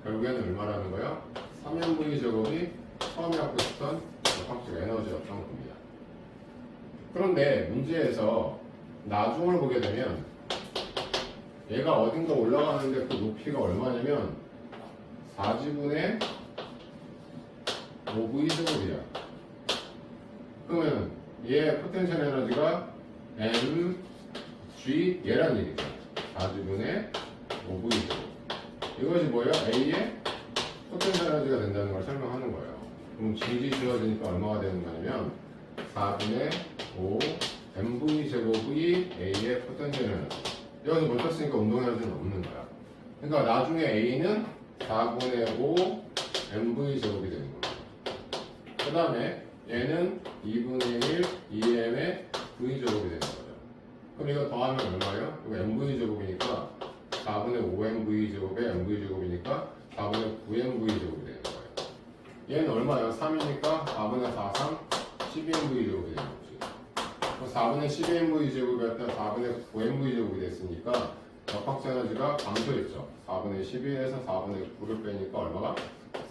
결국에는 얼마라는 거야? 3mv 제곱이 처음에 갖고 있었던 역학적 에너지였던 겁니다. 그런데 문제에서 나중을 보게 되면 얘가 어딘가 올라가는데 그 높이가 얼마냐면 4지분의 5v 제곱이야. 그러면 얘 포텐셜 에너지가 mg 얘란 얘기죠. 4지분의 5v 제곱. 이것이 뭐야? A의 포텐셜 에너지가 된다는 걸 설명하는 거예요. 그럼 gg 지워지니까 얼마가 되는 거냐면 4분의 5 mv 제곱이 A의 포텐셜 에너지. 여기서 못 썼으니까 운동 에너지는 없는 거야. 그러니까 나중에 A는 4분의 5 mv 제곱이 되는 겁니다. 그 다음에 얘는 2분의 1 2m의 v 제곱이 되는 거죠. 그럼 이거 더하면 얼마예요? 이거 mv 제곱이니까 4분의 5mv 제곱에 mv 제곱이니까 4분의 9mv 제곱이 되는 거예요. 얘는 얼마예요? 3이니까 4분의 4, 3 12mv 제곱이 되는 거지. 4분의 12mv 제곱이었다 4분의 9mv 제곱이 됐으니까 역학적 에너지가 감소했죠. 4분의 12에서 4분의 9를 빼니까 얼마가?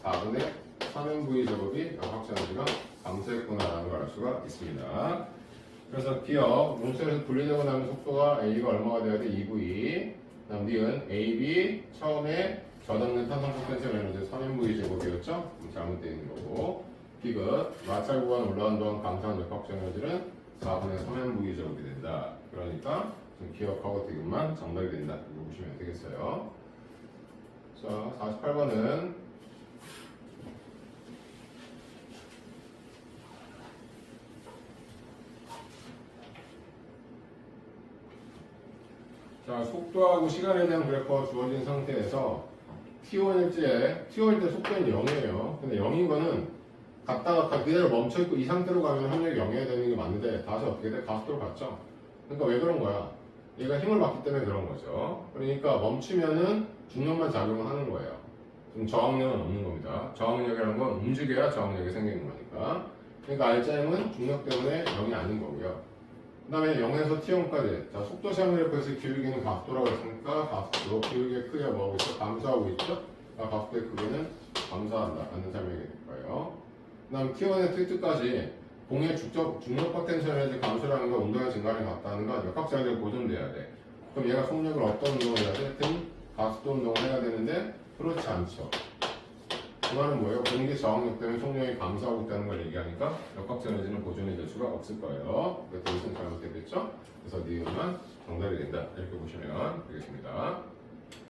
4분의 3mv 제곱이 역학적 에너지가 감소했구나라는 걸 알 수가 있습니다. 그래서 기억, 문자에서 분리되고 나면 속도가 A가 얼마가 돼야 돼? 2v. 다음 니은 AB 처음에 저당된 탄성 포텐셜 에너지 3mv 제곱이었죠? 잘못되어 있는 거고. 디귿, 마찰 구간 올라간 동안 감소한 역학적 에너지는 4분의 3mv 제곱이 된다. 그러니까 좀 기억하고 디귿만 정답이 된다. 이거 보시면 되겠어요. 자, 48번은 자, 속도하고 시간에 대한 그래프가 주어진 상태에서 T1일 때 속도는 0이에요. 근데 0인 거는 갔다가 그대로 멈춰있고 이 상태로 가면 합력이 0이어야 되는 게 맞는데 다시 어떻게 돼? 가속도로 갔죠? 그러니까 왜 그런 거야? 얘가 힘을 받기 때문에 그런 거죠. 그러니까 멈추면은 중력만 작용을 하는 거예요. 지금 저항력은 없는 겁니다. 저항력이라는 건 움직여야 저항력이 생기는 거니까. 그러니까 RCM은 중력 때문에 0이 아닌 거고요. 그 다음에 0에서 T0까지. 자, 속도 시간 그래프에서 기울기는 가속도라고 했으니까 가속도, 기울기의 크기가 뭐하고 있죠? 감소하고 있죠? 가속도의 크기는 감소한다. 라는 설명이 될 거예요. 그 다음 T1에서 T2까지 공의 중력 포텐셜 에너지 감소라는 거 운동의 증가를 같다는 건 역학적으로 보존돼야 돼. 그럼 얘가 속력을 어떤 운동을 해야 돼? 가속도 운동을 해야 되는데 그렇지 않죠. 그 말은 뭐예요? 공기 저항력 때문에 속력이 감소하고 있다는 걸 얘기하니까 역학적 에너지는 보존이 될 수가 없을 거예요. 그래서 이것은 잘못되겠죠? 그래서 니은만 정답이 된다. 이렇게 보시면 되겠습니다.